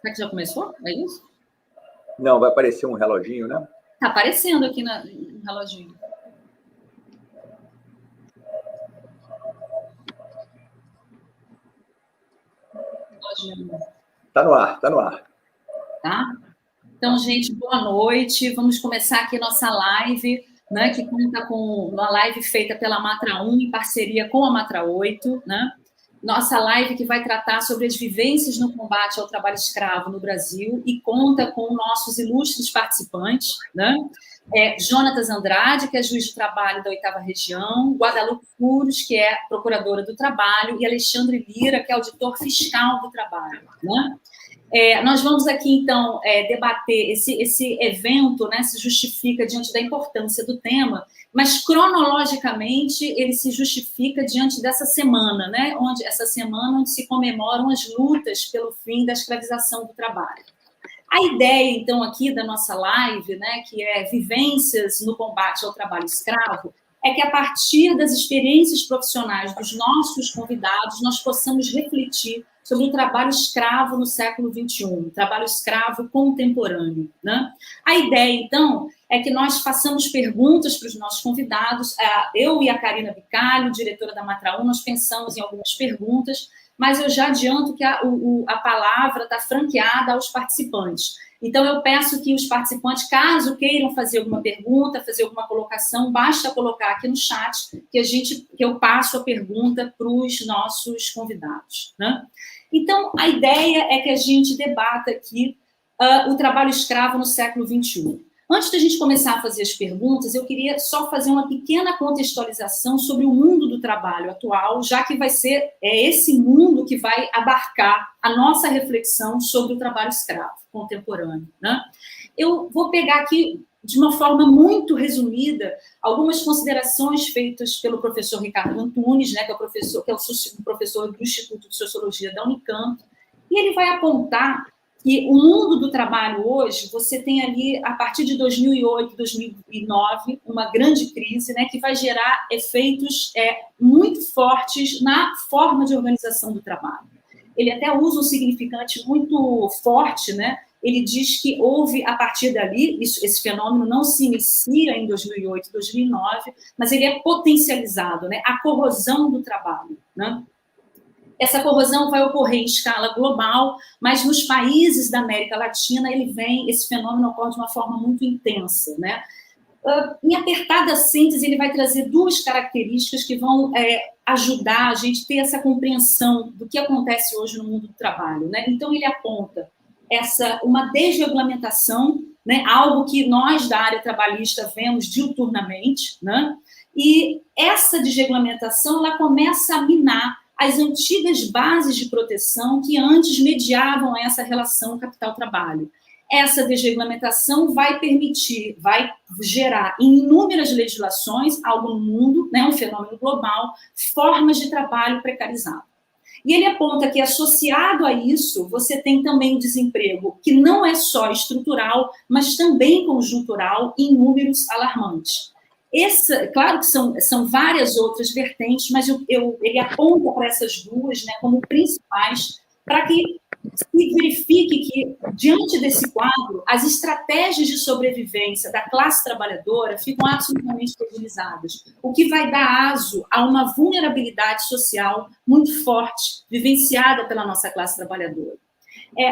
Será que já começou? É isso? Não, vai aparecer um reloginho, né? Tá aparecendo aqui no reloginho. Tá no ar, tá no ar. Tá? Então, gente, boa noite. Vamos começar aqui nossa live, né, que conta com uma live feita pela Matra 1 em parceria com a Matra 8, né? Nossa live que vai tratar sobre as vivências no combate ao trabalho escravo no Brasil e conta com nossos ilustres participantes, né? Jonatas Andrade, que é juiz de trabalho da 8ª Região, Guadalupe Furos, que é procuradora do trabalho, e Alexandre Lira, que é auditor fiscal do trabalho, né? Nós vamos aqui, então, debater esse evento, né, se justifica diante da importância do tema, mas, cronologicamente, ele se justifica diante dessa semana, né, essa semana onde se comemoram as lutas pelo fim da escravização do trabalho. A ideia, então, aqui da nossa live, né, que é Vivências no Combate ao Trabalho Escravo, é que, a partir das experiências profissionais dos nossos convidados, nós possamos refletir sobre o trabalho escravo no século XXI, trabalho escravo contemporâneo, né? A ideia, então, é que nós façamos perguntas para os nossos convidados. Eu e a Karina Bicalho, diretora da Matra 1, nós pensamos em algumas perguntas, mas eu já adianto que a palavra está franqueada aos participantes. Então, eu peço que os participantes, caso queiram fazer alguma pergunta, fazer alguma colocação, basta colocar aqui no chat que eu passo a pergunta para os nossos convidados, né? Então, a ideia é que a gente debata aqui o trabalho escravo no século XXI. Antes da gente começar a fazer as perguntas, eu queria só fazer uma pequena contextualização sobre o mundo do trabalho atual, já que vai ser esse mundo que vai abarcar a nossa reflexão sobre o trabalho escravo contemporâneo, né? Eu vou pegar aqui, de uma forma muito resumida, algumas considerações feitas pelo professor Ricardo Antunes, né, que é o professor do Instituto de Sociologia da Unicamp, e ele vai apontar que o mundo do trabalho hoje, você tem ali, a partir de 2008, 2009, uma grande crise, né, que vai gerar efeitos muito fortes na forma de organização do trabalho. Ele até usa um significante muito forte, né? Ele diz que houve, a partir dali, esse fenômeno não se inicia em 2008, 2009, mas ele é potencializado, né? A corrosão do trabalho, né? Essa corrosão vai ocorrer em escala global, mas nos países da América Latina esse fenômeno ocorre de uma forma muito intensa, né? Em apertada síntese, ele vai trazer duas características que vão ajudar a gente a ter essa compreensão do que acontece hoje no mundo do trabalho, né? Então, ele aponta uma desregulamentação, né? Algo que nós da área trabalhista vemos diuturnamente, né? E essa desregulamentação ela começa a minar as antigas bases de proteção que antes mediavam essa relação capital-trabalho. Essa desregulamentação vai gerar em inúmeras legislações, algo no mundo, né, um fenômeno global, formas de trabalho precarizado. E ele aponta que, associado a isso, você tem também desemprego que não é só estrutural, mas também conjuntural em números alarmantes. Claro que são várias outras vertentes, mas ele aponta para essas duas, né, como principais, para que se verifique que, diante desse quadro, as estratégias de sobrevivência da classe trabalhadora ficam absolutamente fragilizadas, o que vai dar aso a uma vulnerabilidade social muito forte, vivenciada pela nossa classe trabalhadora.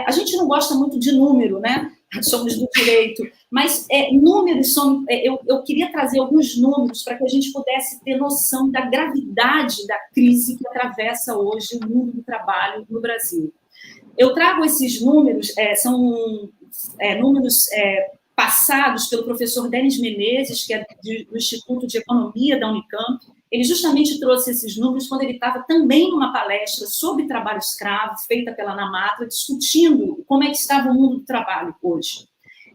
A gente não gosta muito de número, né? Somos do direito, mas números são... Eu queria trazer alguns números para que a gente pudesse ter noção da gravidade da crise que atravessa hoje o mundo do trabalho no Brasil. Eu trago esses números, são números passados pelo professor Denis Menezes, que é do Instituto de Economia da Unicamp. Ele justamente trouxe esses números quando ele estava também numa palestra sobre trabalho escravo, feita pela Namatra, discutindo como é que estava o mundo do trabalho hoje.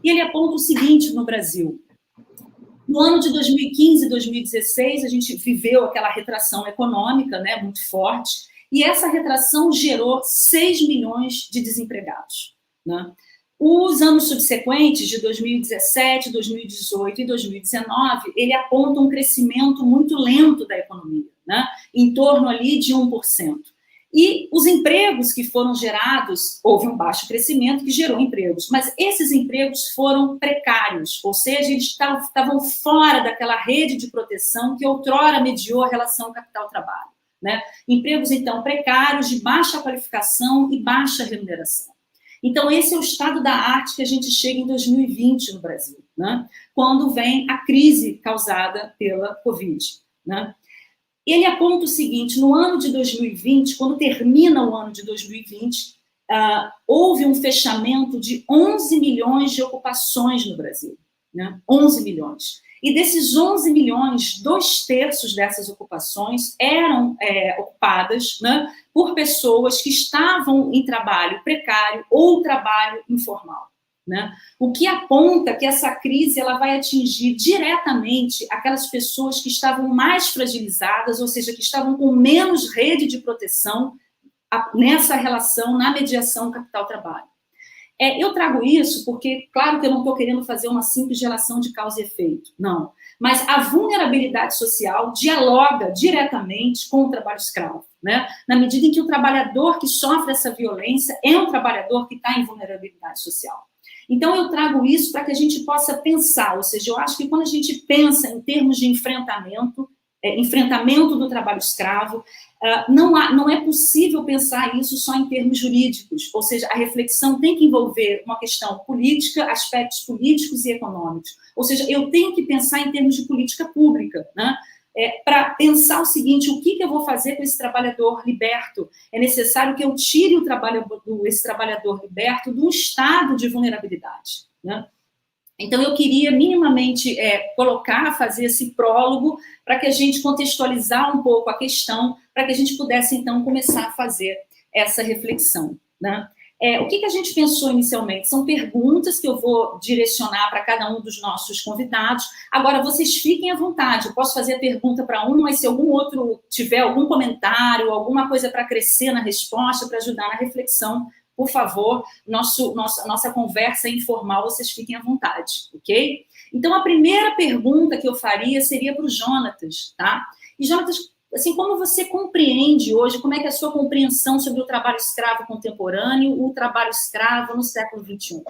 E ele aponta o seguinte no Brasil. No ano de 2015 e 2016, a gente viveu aquela retração econômica, né, muito forte, e essa retração gerou 6 milhões de desempregados, né? Os anos subsequentes, de 2017, 2018 e 2019, ele aponta um crescimento muito lento da economia, né? Em torno ali de 1%. E os empregos que foram gerados, houve um baixo crescimento que gerou empregos, mas esses empregos foram precários, ou seja, eles estavam fora daquela rede de proteção que outrora mediou a relação capital-trabalho, né? Empregos, então, precários, de baixa qualificação e baixa remuneração. Então, esse é o estado da arte que a gente chega em 2020 no Brasil, né? Quando vem a crise causada pela Covid, né? Ele aponta o seguinte: no ano de 2020, quando termina o ano de 2020, houve um fechamento de 11 milhões de ocupações no Brasil, né? 11 milhões. E desses 11 milhões, 2/3 dessas ocupações eram ocupadas, né, por pessoas que estavam em trabalho precário ou trabalho informal, né? O que aponta que essa crise ela vai atingir diretamente aquelas pessoas que estavam mais fragilizadas, ou seja, que estavam com menos rede de proteção nessa relação, na mediação capital-trabalho. Eu trago isso porque, claro que eu não estou querendo fazer uma simples relação de causa e efeito, não. Mas a vulnerabilidade social dialoga diretamente com o trabalho escravo, né? Na medida em que o trabalhador que sofre essa violência é um trabalhador que está em vulnerabilidade social. Então, eu trago isso para que a gente possa pensar, ou seja, eu acho que quando a gente pensa em termos de enfrentamento do trabalho escravo, não é possível pensar isso só em termos jurídicos, ou seja, a reflexão tem que envolver uma questão política, aspectos políticos e econômicos, ou seja, eu tenho que pensar em termos de política pública, né? Para pensar o seguinte: o que eu vou fazer com esse trabalhador liberto? É necessário que eu tire esse trabalhador liberto do estado de vulnerabilidade, né? Então, eu queria minimamente fazer esse prólogo para que a gente contextualizar um pouco a questão, para que a gente pudesse, então, começar a fazer essa reflexão, né? O que a gente pensou inicialmente? São perguntas que eu vou direcionar para cada um dos nossos convidados. Agora, vocês fiquem à vontade. Eu posso fazer a pergunta para um, mas se algum outro tiver algum comentário, alguma coisa para crescer na resposta, para ajudar na reflexão, por favor, nossa conversa informal, vocês fiquem à vontade, ok? Então, a primeira pergunta que eu faria seria para o Jonatas, tá? E, Jonatas, assim, como você compreende hoje, como é que é a sua compreensão sobre o trabalho escravo contemporâneo, o trabalho escravo no século XXI?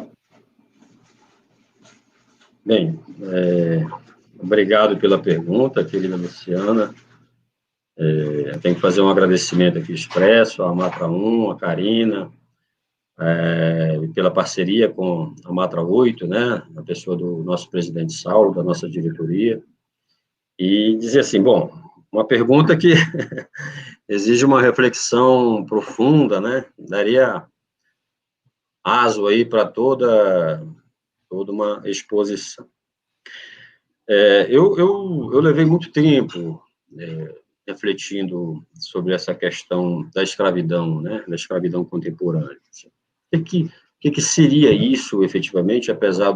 Bem, obrigado pela pergunta, querida Luciana. Tenho que fazer um agradecimento aqui expresso à Matra 1, à Karina, pela parceria com a Matra 8, né, na pessoa do nosso presidente Saulo, da nossa diretoria, e dizer assim, bom, uma pergunta que exige uma reflexão profunda, né, daria aso aí para toda uma exposição. Eu levei muito tempo refletindo sobre essa questão da escravidão, né, da escravidão contemporânea. O que seria isso, efetivamente, apesar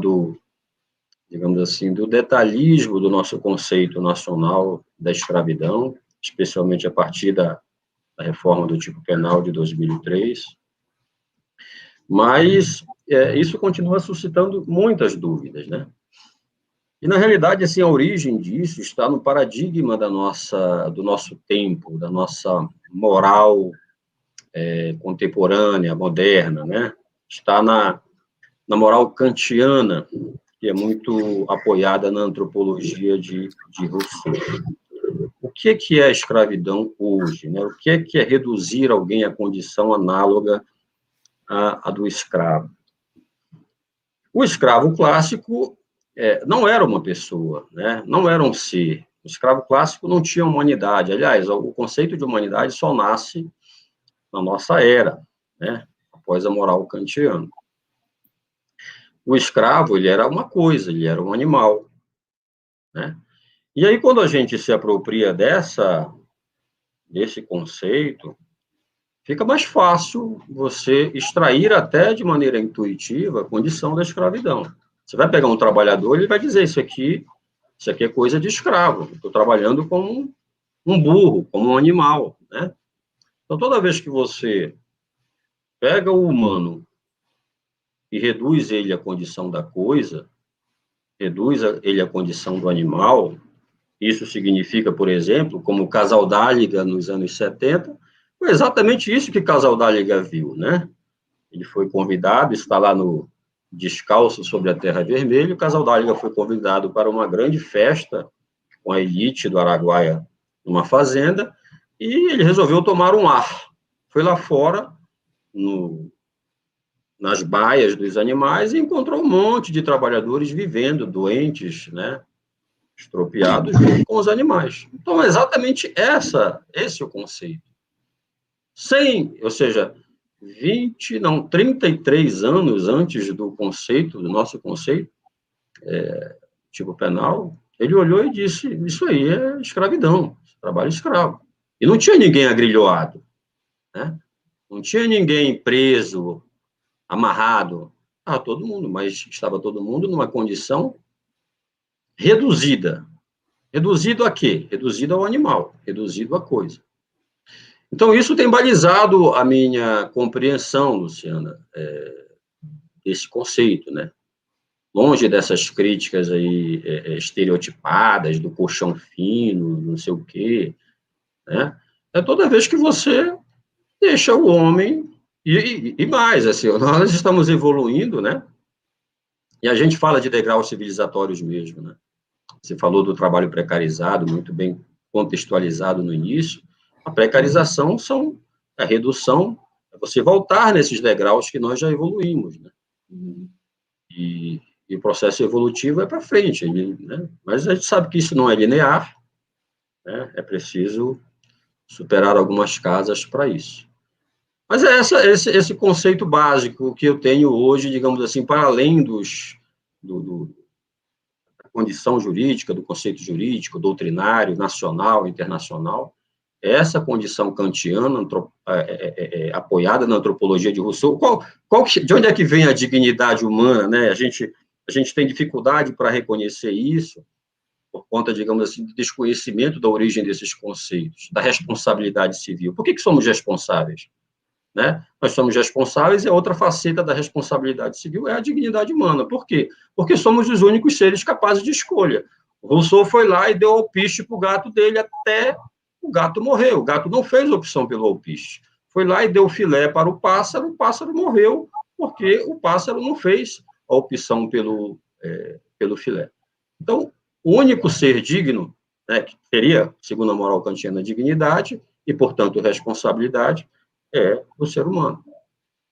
digamos assim, do detalhismo do nosso conceito nacional da escravidão, especialmente a partir da reforma do tipo penal de 2003, mas isso continua suscitando muitas dúvidas, né? E, na realidade, assim, a origem disso está no paradigma do nosso tempo, da nossa moral contemporânea, moderna, né? Está na moral kantiana, que é muito apoiada na antropologia de Rousseau. O que é a escravidão hoje, né? O que é reduzir alguém à condição análoga à do escravo? O escravo clássico não era uma pessoa, né? Não era um ser. O escravo clássico não tinha humanidade. Aliás, o conceito de humanidade só nasce na nossa era, né? Após a moral kantiana. O escravo, ele era uma coisa, ele era um animal, né? E aí, quando a gente se apropria desse conceito, fica mais fácil você extrair até de maneira intuitiva a condição da escravidão. Você vai pegar um trabalhador, ele vai dizer, isso aqui é coisa de escravo, estou trabalhando como um burro, como um animal, né? Então, toda vez que você pega o humano e reduz ele à condição da coisa, reduz ele à condição do animal, isso significa, por exemplo, como o casal Dáliga nos anos 70, Foi exatamente isso que Casaldáliga viu, né? Ele foi convidado, está lá no Descalço sobre a Terra Vermelha, o Casaldáliga foi convidado para uma grande festa com a elite do Araguaia numa fazenda, e ele resolveu tomar um ar. Foi lá fora, nas baias dos animais, e encontrou um monte de trabalhadores vivendo, doentes, né? Estropiados junto com os animais. Então, é exatamente esse é o conceito. Ou seja, 33 anos antes do nosso conceito, tipo penal, ele olhou e disse, isso aí é escravidão, trabalho escravo. E não tinha ninguém agrilhoado, né? Não tinha ninguém preso, amarrado. Todo mundo, mas estava todo mundo numa condição reduzida. Reduzido a quê? Reduzido ao animal, reduzido à coisa. Então, isso tem balizado a minha compreensão, Luciana, desse conceito, né? Longe dessas críticas aí estereotipadas, do colchão fino, não sei o quê, né? É toda vez que você deixa o homem, e mais, assim, nós estamos evoluindo, né? E a gente fala de degraus civilizatórios mesmo, né? Você falou do trabalho precarizado, muito bem contextualizado no início. A precarização a redução, é você voltar nesses degraus que nós já evoluímos, né? E o processo evolutivo é para frente, né? Mas a gente sabe que isso não é linear, né? É preciso superar algumas casas para isso. Mas é esse conceito básico que eu tenho hoje, digamos assim, para além da condição jurídica, do conceito jurídico, doutrinário, nacional, internacional, essa condição kantiana, apoiada na antropologia de Rousseau. De onde é que vem a dignidade humana, né? A gente tem dificuldade para reconhecer isso, por conta, digamos assim, do desconhecimento da origem desses conceitos, da responsabilidade civil. Por que somos responsáveis? Né? Nós somos responsáveis, e a outra faceta da responsabilidade civil é a dignidade humana. Por quê? Porque somos os únicos seres capazes de escolha. O Rousseau foi lá e deu alpiste para o gato dele até o gato morrer. O gato não fez opção pelo alpiste. Foi lá e deu filé para o pássaro morreu, porque o pássaro não fez a opção pelo filé. Então, o único ser digno, né, que teria, segundo a moral kantiana, dignidade e, portanto, responsabilidade, é o ser humano.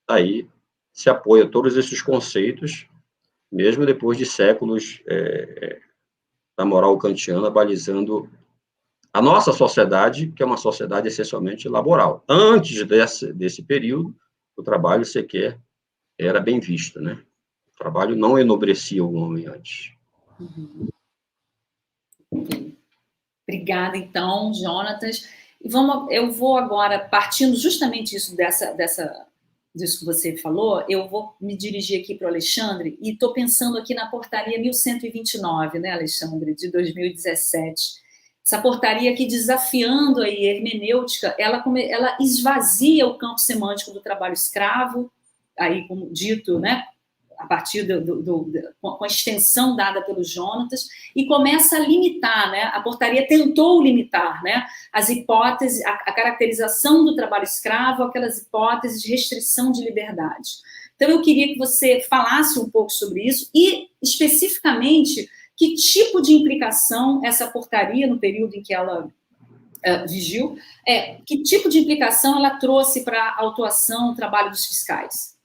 Aí se apoia todos esses conceitos, mesmo depois de séculos da moral kantiana, balizando a nossa sociedade, que é uma sociedade essencialmente laboral. Antes desse período, o trabalho sequer era bem visto, né? O trabalho não enobrecia o homem antes. Obrigada, então, Jonatas. Eu vou agora, partindo justamente disso que você falou, eu vou me dirigir aqui para o Alexandre, e estou pensando aqui na portaria 1129, né, Alexandre, de 2017. Essa portaria aqui, desafiando a hermenêutica, ela esvazia o campo semântico do trabalho escravo, aí, como dito, né, a partir com a extensão dada pelos Jonatas, e começa a limitar, né? A portaria tentou limitar, né, as hipóteses, a caracterização do trabalho escravo, aquelas hipóteses de restrição de liberdade. Então, eu queria que você falasse um pouco sobre isso e, especificamente, que tipo de implicação essa portaria, no período em que ela vigiu, que tipo de implicação ela trouxe para a autuação, o trabalho dos fiscais?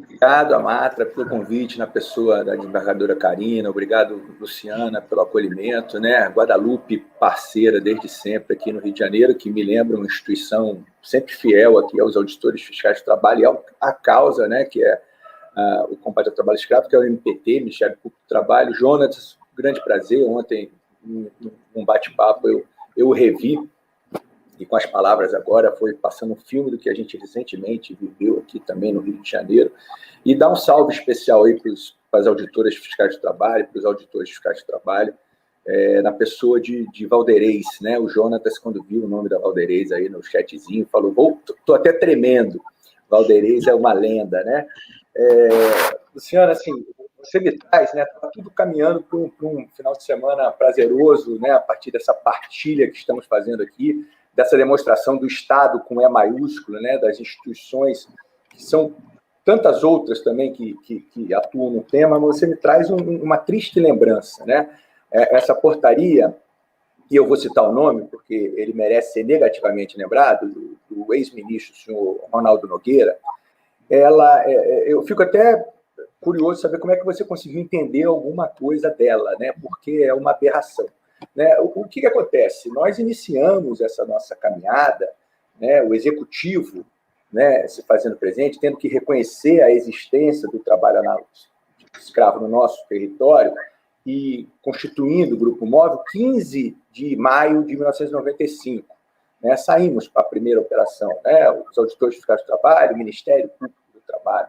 Obrigado, Amatra, pelo convite, na pessoa da desembargadora Karina. Obrigado, Luciana, pelo acolhimento, né? Guadalupe, parceira desde sempre aqui no Rio de Janeiro, que me lembra uma instituição sempre fiel aqui aos auditores fiscais de trabalho e à causa, né? Que é o combate ao trabalho escravo, que é o MPT, Ministério Público do Trabalho. Jonatas, grande prazer. Ontem, num bate-papo, eu o revi, e com as palavras agora foi passando um filme do que a gente recentemente viveu aqui também no Rio de Janeiro. E dar um salve especial aí para as auditoras fiscais de trabalho, para os auditores fiscais de trabalho, na pessoa de Valderez, né? O Jonatas, quando viu o nome da Valderez aí no chatzinho, falou, estou até tremendo, Valderez é uma lenda, né? Luciana, assim, você me traz, né? Está tudo caminhando para um final de semana prazeroso, né? A partir dessa partilha que estamos fazendo aqui, dessa demonstração do Estado com E maiúsculo, né? Das instituições, que são tantas outras também que atuam no tema, mas você me traz uma triste lembrança, né? Essa portaria, e eu vou citar o nome, porque ele merece ser negativamente lembrado, do ex-ministro, o senhor Ronaldo Nogueira, eu fico até curioso saber como é que você conseguiu entender alguma coisa dela, né? Porque é uma aberração. Né? O que acontece? Nós iniciamos essa nossa caminhada, né? O executivo, né, se fazendo presente, tendo que reconhecer a existência do trabalho análogo escravo no nosso território e constituindo o Grupo Móvel 15 de maio de 1995. Né? Saímos para a primeira operação, né? Os auditores fiscais do trabalho, o Ministério Público do Trabalho,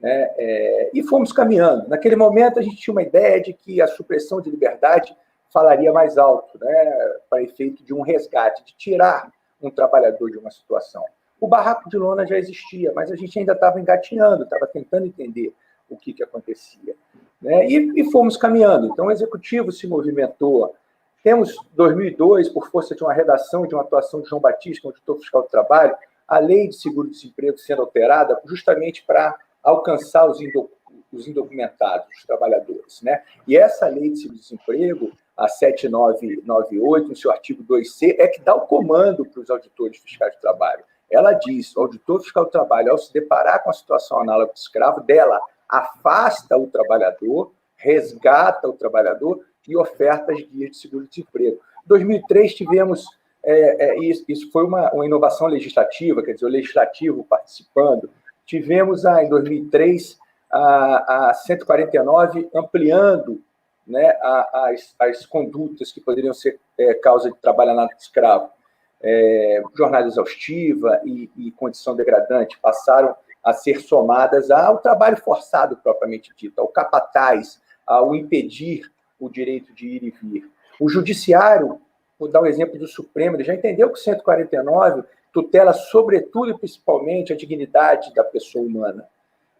né? E fomos caminhando. Naquele momento, a gente tinha uma ideia de que a supressão de liberdade falaria mais alto, né? Para efeito de um resgate, de tirar um trabalhador de uma situação. O barraco de lona já existia, mas a gente ainda estava engatinhando, estava tentando entender o que acontecia. Né? E fomos caminhando. Então, o executivo se movimentou. Temos, 2002, por força de uma redação, de uma atuação de João Batista, auditor fiscal do trabalho, a lei de seguro-desemprego sendo alterada justamente para alcançar os indocumentados, os trabalhadores. Né? E essa lei de seguro-desemprego, a 7998, no seu artigo 2C, é que dá o comando para os auditores fiscais do trabalho. Ela diz, o auditor fiscal do trabalho, ao se deparar com a situação análoga de escravo, dela afasta o trabalhador, resgata o trabalhador e oferta as guias de seguro-desemprego. Em 2003, tivemos, isso foi uma inovação legislativa, quer dizer, o legislativo participando. Tivemos, em 2003, a 149 ampliando, né, as condutas que poderiam ser causa de trabalho análogo de escravo. Jornada exaustiva e condição degradante passaram a ser somadas ao trabalho forçado propriamente dito, ao capataz, ao impedir o direito de ir e vir. O judiciário, vou dar um exemplo do Supremo, ele já entendeu que o 149 tutela sobretudo e principalmente a dignidade da pessoa humana.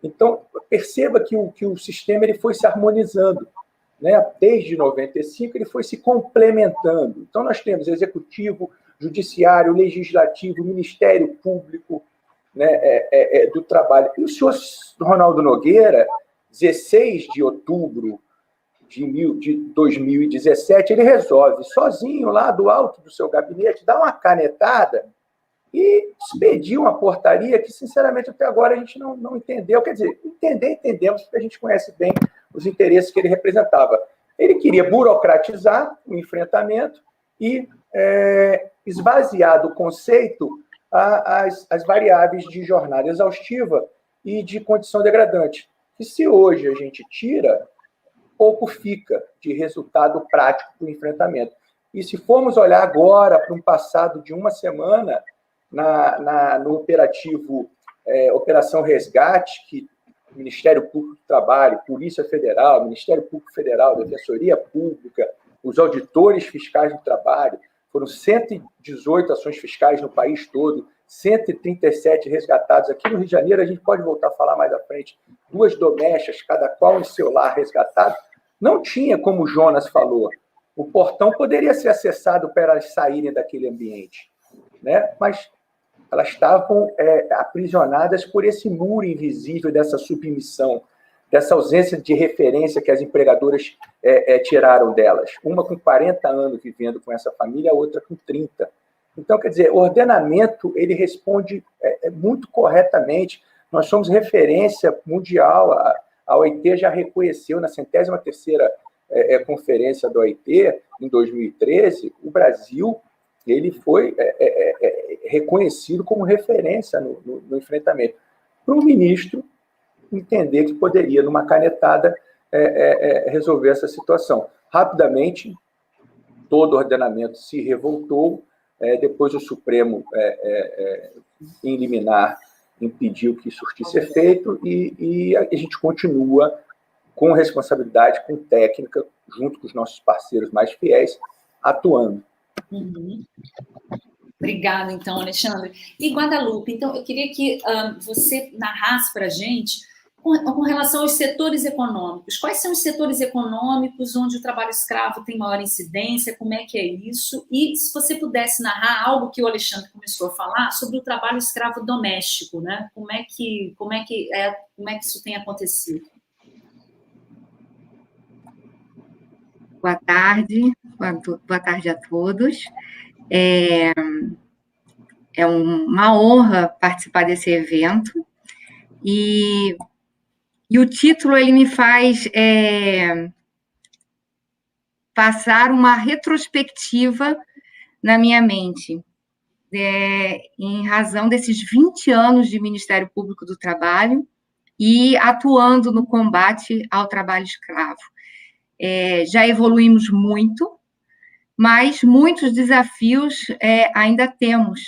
Então, perceba que o sistema ele foi se harmonizando. Né? Desde 95, ele foi se complementando. Então, nós temos executivo, judiciário, legislativo, Ministério Público, né, do Trabalho. E o senhor Ronaldo Nogueira, 16 de outubro de 2017, ele resolve, sozinho, lá do alto do seu gabinete, dar uma canetada e expedir uma portaria que, sinceramente, até agora a gente não entendeu. Quer dizer, entendemos, porque a gente conhece bem os interesses que ele representava. Ele queria burocratizar o enfrentamento e esvaziar do conceito as variáveis de jornada exaustiva e de condição degradante. E se hoje a gente tira, pouco fica de resultado prático para o enfrentamento. E se formos olhar agora para um passado de uma semana, no operativo Operação Resgate, que o Ministério Público do Trabalho, Polícia Federal, Ministério Público Federal, Defensoria Pública, os auditores fiscais do trabalho, foram 118 ações fiscais no país todo, 137 resgatados. Aqui no Rio de Janeiro, a gente pode voltar a falar mais à frente, 2 domésticas, cada qual em seu lar resgatado. Não tinha, como o Jonas falou, o portão poderia ser acessado para elas saírem daquele ambiente, né? Mas elas estavam aprisionadas por esse muro invisível dessa submissão, dessa ausência de referência que as empregadoras tiraram delas. Uma com 40 anos vivendo com essa família, a outra com 30. Então, quer dizer, o ordenamento ele responde muito corretamente. Nós somos referência mundial. A OIT já reconheceu na 103ª conferência da OIT, em 2013, o Brasil ele foi reconhecido como referência no enfrentamento. Para um ministro entender que poderia, numa canetada, resolver essa situação. Rapidamente, todo o ordenamento se revoltou, depois o Supremo, em liminar, impediu que surtisse efeito, e a gente continua com responsabilidade, com técnica, junto com os nossos parceiros mais fiéis, atuando. Uhum. Obrigada, então, Alexandre. E Guadalupe, então, eu queria que você narrasse para a gente com relação aos setores econômicos, quais são os setores econômicos onde o trabalho escravo tem maior incidência, como é que é isso? E se você pudesse narrar algo que o Alexandre começou a falar sobre o trabalho escravo doméstico, né? Como é que isso tem acontecido? Boa tarde a todos. É uma honra participar desse evento e o título ele me faz passar uma retrospectiva na minha mente, em razão desses 20 anos de Ministério Público do Trabalho e atuando no combate ao trabalho escravo. Já evoluímos muito, mas muitos desafios ainda temos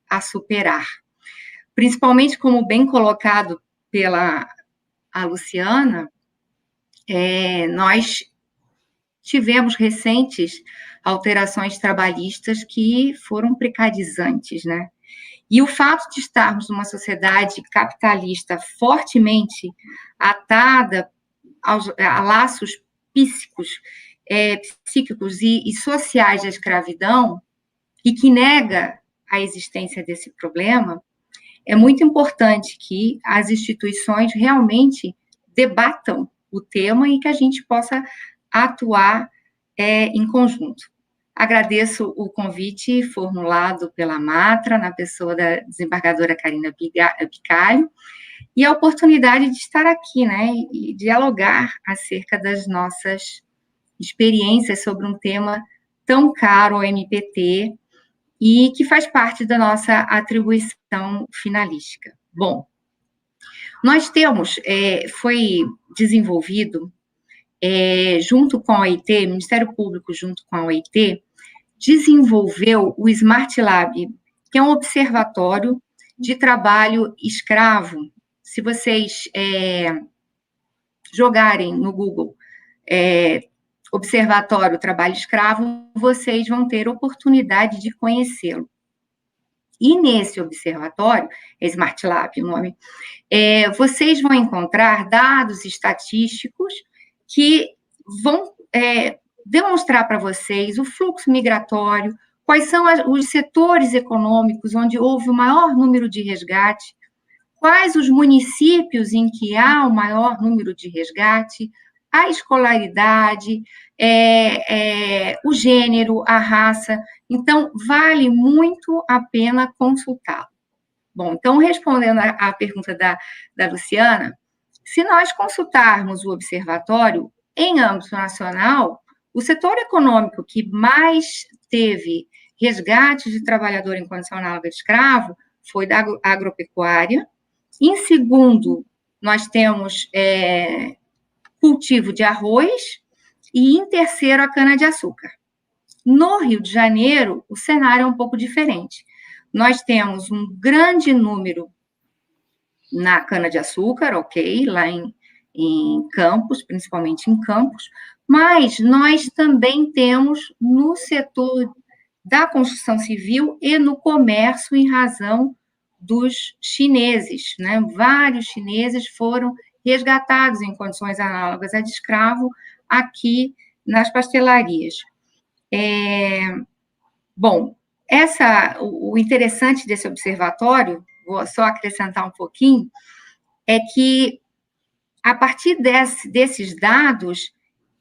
a superar. Principalmente, como bem colocado pela Luciana, nós tivemos recentes alterações trabalhistas que foram precarizantes, né? E o fato de estarmos numa sociedade capitalista fortemente atada a laços psíquicos e sociais da escravidão, e que nega a existência desse problema, é muito importante que as instituições realmente debatam o tema e que a gente possa atuar em conjunto. Agradeço o convite formulado pela Matra, na pessoa da desembargadora Carina Picalho, e a oportunidade de estar aqui, né, e dialogar acerca das nossas experiências sobre um tema tão caro ao MPT e que faz parte da nossa atribuição finalística. Bom, nós temos, foi desenvolvido, junto com a OIT, Ministério Público junto com a OIT, desenvolveu o Smart Lab, que é um observatório de trabalho escravo. Se vocês jogarem no Google Observatório Trabalho Escravo, vocês vão ter oportunidade de conhecê-lo. E nesse observatório, Smart Lab, o nome, vocês vão encontrar dados estatísticos que vão demonstrar para vocês o fluxo migratório, quais são os setores econômicos onde houve o maior número de resgate, quais os municípios em que há o maior número de resgate, a escolaridade, o gênero, a raça. Então, vale muito a pena consultá-lo. Bom, então, respondendo à pergunta da Luciana, se nós consultarmos o observatório em âmbito nacional, o setor econômico que mais teve resgate de trabalhador em condição análoga de escravo foi da agropecuária. Em segundo, nós temos cultivo de arroz, e em terceiro, a cana-de-açúcar. No Rio de Janeiro, o cenário é um pouco diferente. Nós temos um grande número na cana-de-açúcar, ok, lá em Campos, principalmente em Campos, mas nós também temos no setor da construção civil e no comércio, em razão dos chineses, né? Vários chineses foram resgatados em condições análogas a de escravo aqui nas pastelarias. Bom, o interessante desse observatório, vou só acrescentar um pouquinho, é que, a partir desses dados,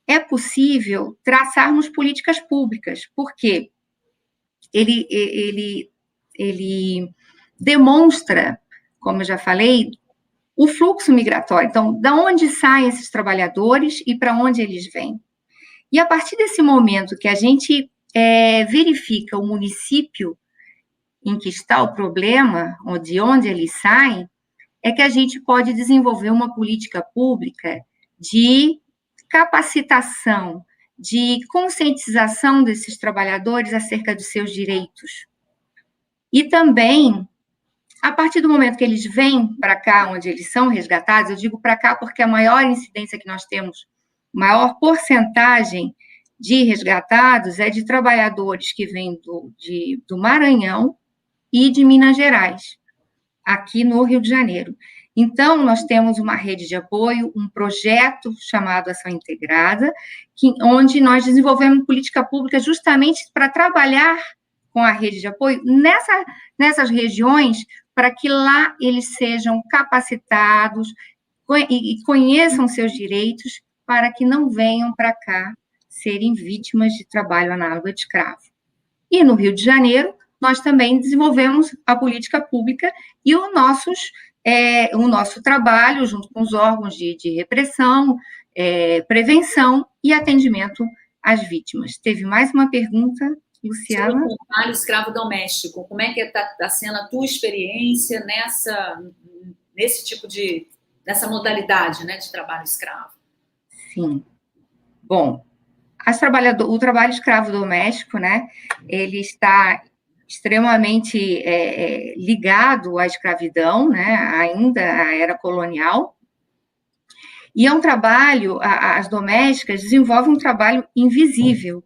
é possível traçarmos políticas públicas, porque ele demonstra, como eu já falei, o fluxo migratório. Então, de onde saem esses trabalhadores e para onde eles vêm? E a partir desse momento que a gente verifica o município em que está o problema, ou de onde eles saem, é que a gente pode desenvolver uma política pública de capacitação, de conscientização desses trabalhadores acerca dos seus direitos. E também, a partir do momento que eles vêm para cá, onde eles são resgatados, eu digo para cá porque a maior incidência que nós temos, maior porcentagem de resgatados é de trabalhadores que vêm do Maranhão e de Minas Gerais, aqui no Rio de Janeiro. Então, nós temos uma rede de apoio, um projeto chamado Ação Integrada, onde nós desenvolvemos política pública justamente para trabalhar com a rede de apoio nessas regiões, para que lá eles sejam capacitados e conheçam seus direitos, para que não venham para cá serem vítimas de trabalho análogo de escravo. E no Rio de Janeiro, nós também desenvolvemos a política pública e o nosso trabalho, junto com os órgãos de repressão, prevenção e atendimento às vítimas. Teve mais uma pergunta, Luciana? Sobre o trabalho escravo doméstico, como é que está sendo a tua experiência nessa modalidade, né, de trabalho escravo? Sim. Bom, o trabalho escravo doméstico, né, ele está extremamente ligado à escravidão, né, ainda à era colonial, e é um trabalho, as domésticas desenvolvem um trabalho invisível.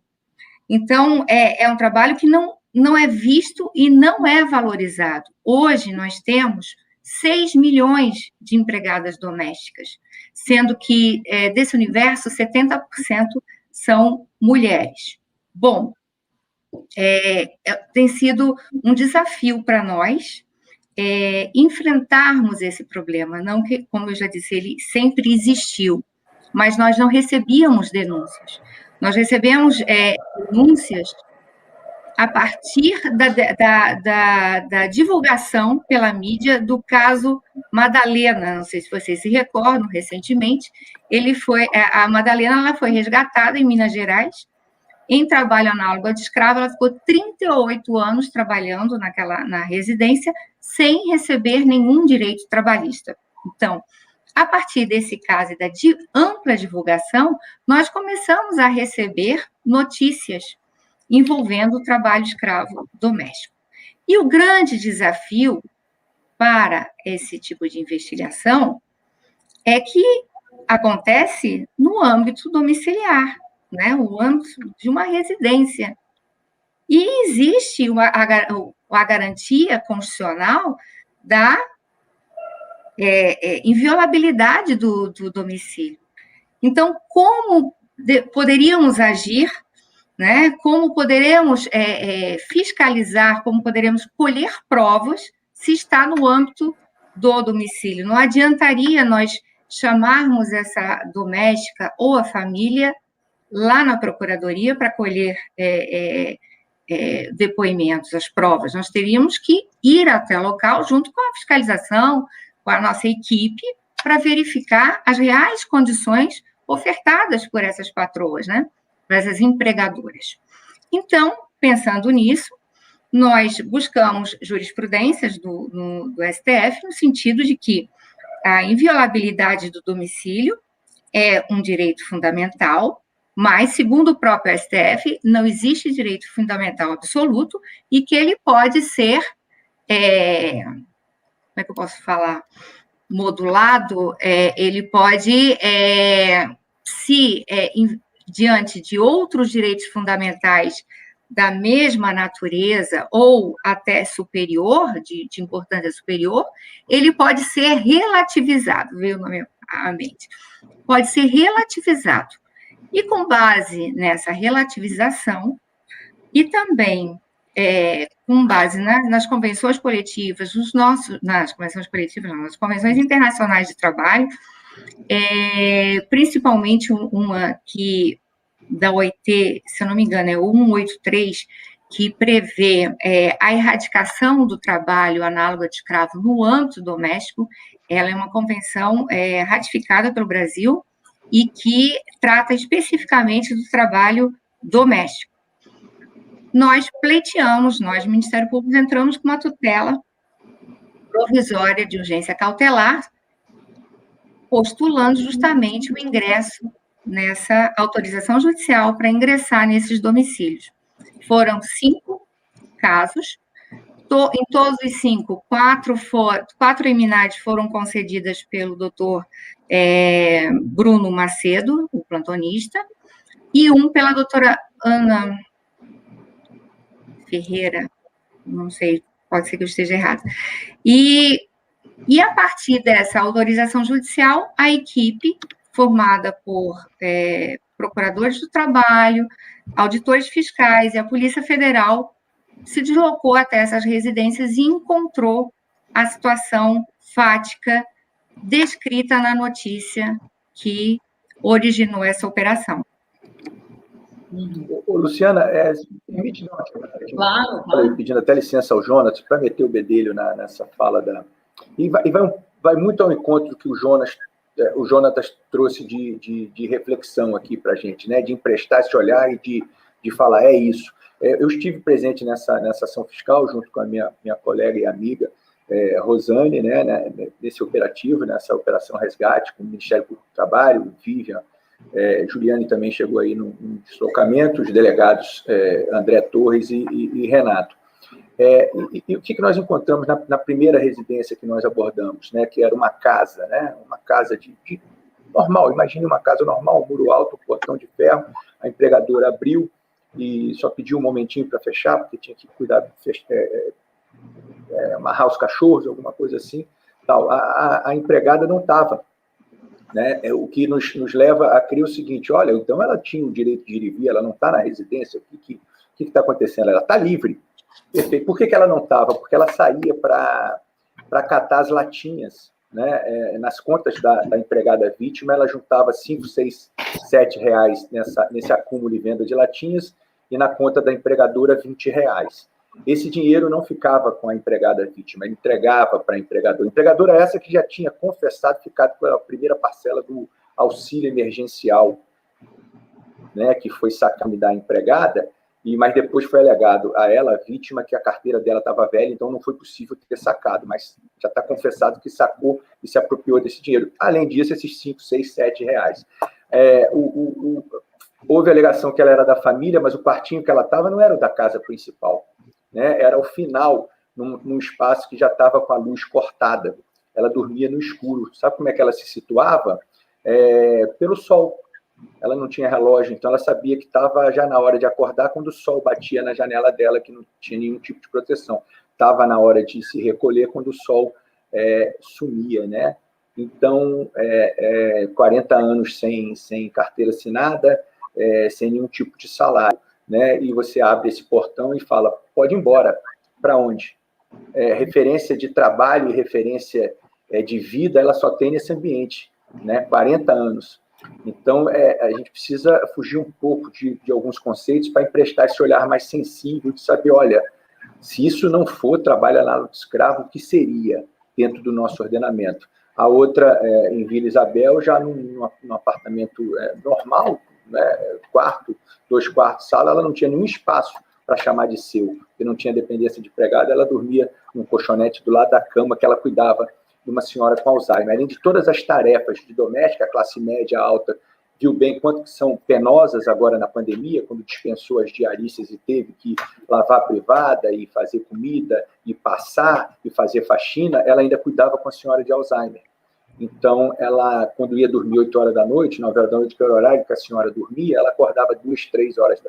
Então, é um trabalho que não é visto e não é valorizado. Hoje, nós temos 6 milhões de empregadas domésticas, sendo que, desse universo, 70% são mulheres. Bom, tem sido um desafio para nós enfrentarmos esse problema, não que, como eu já disse, ele sempre existiu, mas nós não recebíamos denúncias. Nós recebemos denúncias a partir da divulgação pela mídia do caso Madalena. Não sei se vocês se recordam, recentemente, a Madalena ela foi resgatada em Minas Gerais, em trabalho análogo de escravo. Ela ficou 38 anos trabalhando na residência, sem receber nenhum direito trabalhista. Então, a partir desse caso e da ampla divulgação, nós começamos a receber notícias envolvendo o trabalho escravo doméstico. E o grande desafio para esse tipo de investigação é que acontece no âmbito domiciliar, né, o âmbito de uma residência. E existe a garantia constitucional da inviolabilidade do domicílio. Então, como poderíamos agir, né? Como poderemos fiscalizar, como poderemos colher provas se está no âmbito do domicílio? Não adiantaria nós chamarmos essa doméstica ou a família lá na procuradoria para colher depoimentos, as provas. Nós teríamos que ir até o local junto com a fiscalização, com a nossa equipe, para verificar as reais condições ofertadas por essas patroas, né? Por essas empregadoras. Então, pensando nisso, nós buscamos jurisprudências do STF no sentido de que a inviolabilidade do domicílio é um direito fundamental, mas, segundo o próprio STF, não existe direito fundamental absoluto e que ele pode ser, como é que eu posso falar, modulado, ele pode, diante de outros direitos fundamentais da mesma natureza ou até superior, de importância superior, ele pode ser relativizado, veio na minha mente, pode ser relativizado. E com base nessa relativização, e também com base nas convenções coletivas, nas convenções internacionais de trabalho, principalmente uma que da OIT, se eu não me engano, é o 183, que prevê a erradicação do trabalho análogo de escravo no âmbito doméstico. Ela é uma convenção ratificada pelo Brasil e que trata especificamente do trabalho doméstico. Nós pleiteamos, nós, Ministério Público, entramos com uma tutela provisória de urgência cautelar, postulando justamente o ingresso nessa autorização judicial para ingressar nesses domicílios. Foram 5 casos, em todos os 5, 4 eminates foram concedidas pelo doutor Bruno Macedo, o plantonista, e um pela doutora Ana Ferreira, não sei, pode ser que eu esteja errada. E E, a partir dessa autorização judicial, a equipe, formada por procuradores do trabalho, auditores fiscais e a Polícia Federal, se deslocou até essas residências e encontrou a situação fática descrita na notícia que originou essa operação. Luciana, permite dar uma Claro. pedindo até licença ao Jonas para meter o bedelho nessa fala e vai muito ao encontro do que o Jonatas trouxe de reflexão aqui para a gente, né? De emprestar esse olhar e de falar, é isso. Eu estive presente nessa ação fiscal, junto com a minha colega e amiga, Rosane, né, nesse operativo, nessa operação resgate, com o Ministério Público do Trabalho, Vivian, Juliane também chegou aí no deslocamento, os delegados André Torres e Renato. E o que nós encontramos na primeira residência que nós abordamos, né, que era uma casa, né, uma casa de normal, imagine uma casa normal, um muro alto, um portão de ferro, a empregadora abriu e só pediu um momentinho para fechar, porque tinha que cuidar, amarrar os cachorros, alguma coisa assim. Tal. A empregada não estava. Né? O que nos leva a crer o seguinte, olha, então ela tinha o direito de ir e vir, ela não está na residência, o que está acontecendo? Ela está livre. Perfeito. Por que ela não estava? Porque ela saía para catar as latinhas. Né? Nas contas da empregada vítima, ela juntava 5, 6, 7 reais nesse acúmulo e venda de latinhas, e na conta da empregadora, 20 reais. Esse dinheiro não ficava com a empregada vítima, ele entregava para a empregadora. A empregadora essa que já tinha confessado, ficado com a primeira parcela do auxílio emergencial, né, que foi sacado da empregada, mas depois foi alegado a ela, a vítima, que a carteira dela estava velha, então não foi possível ter sacado, mas já está confessado que sacou e se apropriou desse dinheiro. Além disso, esses 5, 6, 7 reais. Houve a alegação que ela era da família, mas o quartinho que ela estava não era o da casa principal. Né? Era o final, num espaço que já estava com a luz cortada. Ela dormia no escuro. Sabe como é que ela se situava? Pelo sol. Ela não tinha relógio, então ela sabia que estava já na hora de acordar quando o sol batia na janela dela, que não tinha nenhum tipo de proteção. Estava na hora de se recolher quando o sol sumia, né? Então, 40 anos sem carteira assinada, sem nenhum tipo de salário, né? E você abre esse portão e fala, pode ir embora. Para onde? Referência de trabalho e referência de vida, ela só tem nesse ambiente, né? 40 anos. Então, a gente precisa fugir um pouco de alguns conceitos para emprestar esse olhar mais sensível, de saber, olha, se isso não for trabalho análogo de escravo, o que seria dentro do nosso ordenamento? A outra, em Vila Isabel, já num apartamento normal, né, 2 quartos, sala, ela não tinha nenhum espaço para chamar de seu, porque não tinha dependência de empregada, ela dormia num colchonete do lado da cama que ela cuidava de uma senhora com Alzheimer. Além de todas as tarefas de doméstica, a classe média alta viu bem quanto que são penosas agora na pandemia, quando dispensou as diaristas e teve que lavar a privada e fazer comida e passar e fazer faxina, ela ainda cuidava com a senhora de Alzheimer. Então, ela, quando ia dormir 8 horas da noite, 9 horas da noite, que era o horário que a senhora dormia, ela acordava 2, 3 horas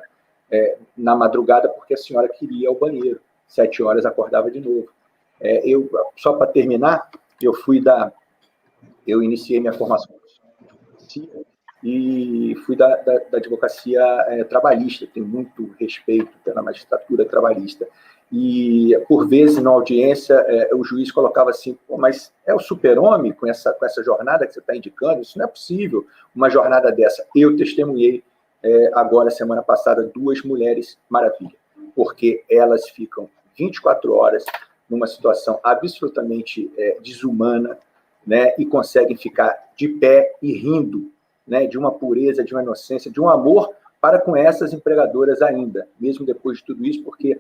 na madrugada, porque a senhora queria ir ao banheiro. 7 horas acordava de novo. Só para terminar, eu iniciei minha formação e fui da advocacia trabalhista, tenho muito respeito pela magistratura trabalhista. E, por vezes, na audiência, o juiz colocava assim, mas é o super-homem com essa jornada que você está indicando? Isso não é possível, uma jornada dessa. Eu testemunhei, agora, semana passada, 2 mulheres maravilha, porque elas ficam 24 horas numa situação absolutamente desumana, né, e conseguem ficar de pé e rindo, né, de uma pureza, de uma inocência, de um amor para com essas empregadoras ainda, mesmo depois de tudo isso, porque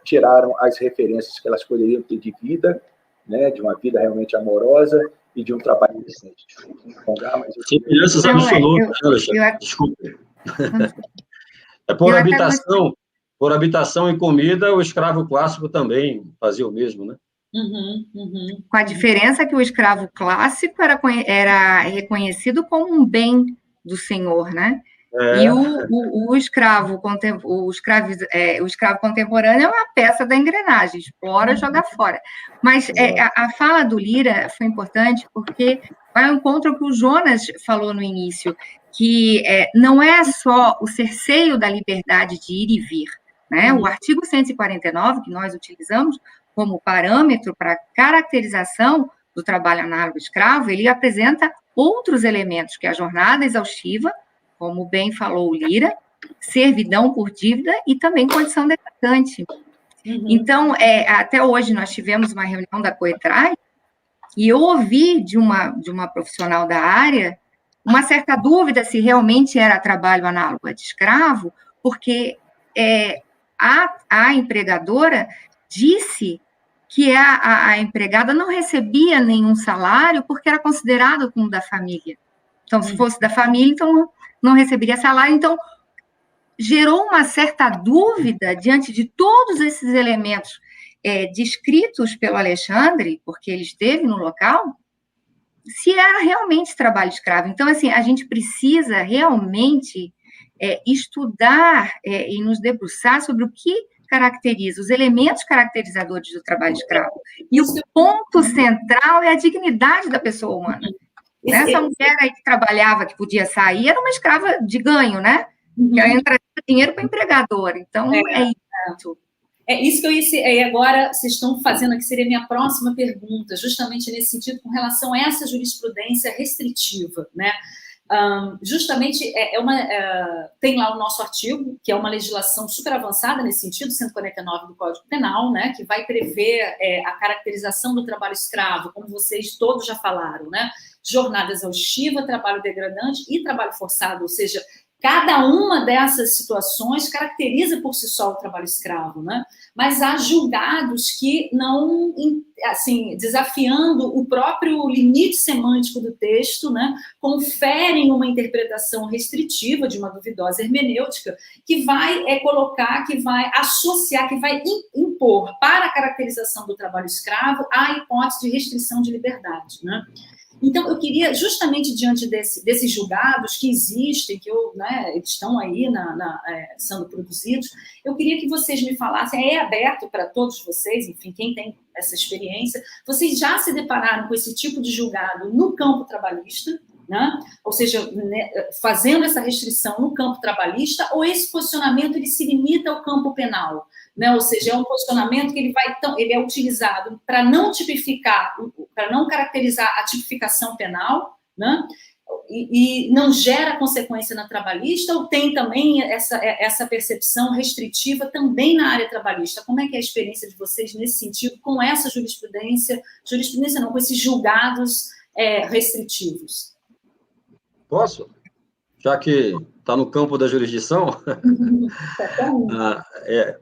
tiraram as referências que elas poderiam ter de vida, né, de uma vida realmente amorosa e de um trabalho decente. Semelhanças absolutas, desculpe. Por habitação e comida, o escravo clássico também fazia o mesmo, né? Com a diferença que o escravo clássico era reconhecido como um bem do senhor, né? E o escravo contemporâneo é uma peça da engrenagem, explora, joga fora. Mas a fala do Lira foi importante porque vai ao encontro ao que o Jonas falou no início, que não é só o cerceio da liberdade de ir e vir, né? O artigo 149, que nós utilizamos como parâmetro para caracterização do trabalho análogo escravo, ele apresenta outros elementos, que é a jornada exaustiva, como bem falou o Lira, servidão por dívida e também condição decadente. Então, até hoje nós tivemos uma reunião da Coetrai e eu ouvi de uma profissional da área uma certa dúvida se realmente era trabalho análogo de escravo, porque a empregadora disse que a empregada não recebia nenhum salário porque era considerado como da família. Então, se fosse da família, então não receberia salário. Então, gerou uma certa dúvida diante de todos esses elementos descritos pelo Alexandre, porque ele esteve no local, se era realmente trabalho escravo. Então, assim, a gente precisa realmente estudar e nos debruçar sobre o que caracteriza, os elementos caracterizadores do trabalho escravo. E o ponto central é a dignidade da pessoa humana. Essa mulher aí que trabalhava, que podia sair, era uma escrava de ganho, né? Que entra dinheiro para o empregador. Então, isso. É isso que eu ia... agora, vocês estão fazendo aqui, seria a minha próxima pergunta, justamente nesse sentido, com relação a essa jurisprudência restritiva, né? Justamente, tem lá o nosso artigo, que é uma legislação super avançada nesse sentido, 149 do Código Penal, né, que vai prever a caracterização do trabalho escravo, como vocês todos já falaram, né? Jornada exaustiva, trabalho degradante e trabalho forçado, ou seja, cada uma dessas situações caracteriza por si só o trabalho escravo, né? Mas há julgados que não, assim, desafiando o próprio limite semântico do texto, né, conferem uma interpretação restritiva de uma duvidosa hermenêutica que vai colocar, que vai associar, que vai impor para a caracterização do trabalho escravo a hipótese de restrição de liberdade, né? Então, eu queria, justamente diante desses julgados que existem, que estão aí sendo produzidos, eu queria que vocês me falassem, é aberto para todos vocês, enfim, quem tem essa experiência, vocês já se depararam com esse tipo de julgado no campo trabalhista, né? Ou seja, fazendo essa restrição no campo trabalhista, ou esse posicionamento ele se limita ao campo penal? Né? Ou seja, é um posicionamento que ele é utilizado para não tipificar, para não caracterizar a tipificação penal, né? E não gera consequência na trabalhista, ou tem também essa percepção restritiva também na área trabalhista? Como é que é a experiência de vocês nesse sentido, com essa jurisprudência não, com esses julgados restritivos? Posso? Já que está no campo da jurisdição.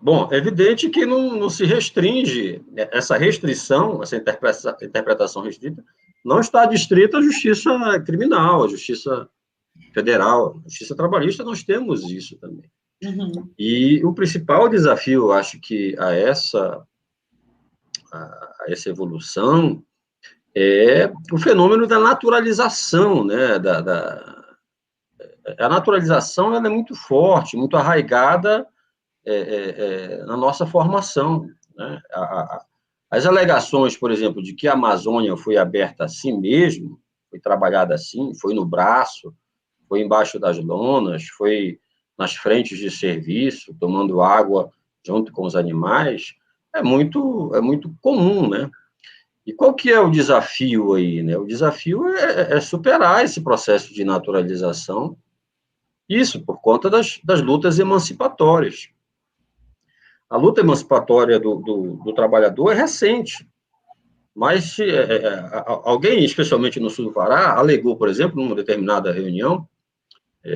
Bom, é evidente que não se restringe, essa restrição, essa interpretação restrita, não está adstrita à justiça criminal, à justiça federal, à justiça trabalhista, nós temos isso também. E o principal desafio, acho que a essa evolução, é o fenômeno da naturalização, né, a naturalização ela é muito forte, muito arraigada na nossa formação, né? As alegações, por exemplo, de que a Amazônia foi aberta assim mesmo, foi trabalhada assim, foi no braço, foi embaixo das lonas, foi nas frentes de serviço, tomando água junto com os animais, é muito comum, né? E qual que é o desafio aí, né? O desafio é superar esse processo de naturalização, isso por conta das lutas emancipatórias. A luta emancipatória do trabalhador é recente, mas alguém, especialmente no sul do Pará, alegou, por exemplo, numa determinada reunião,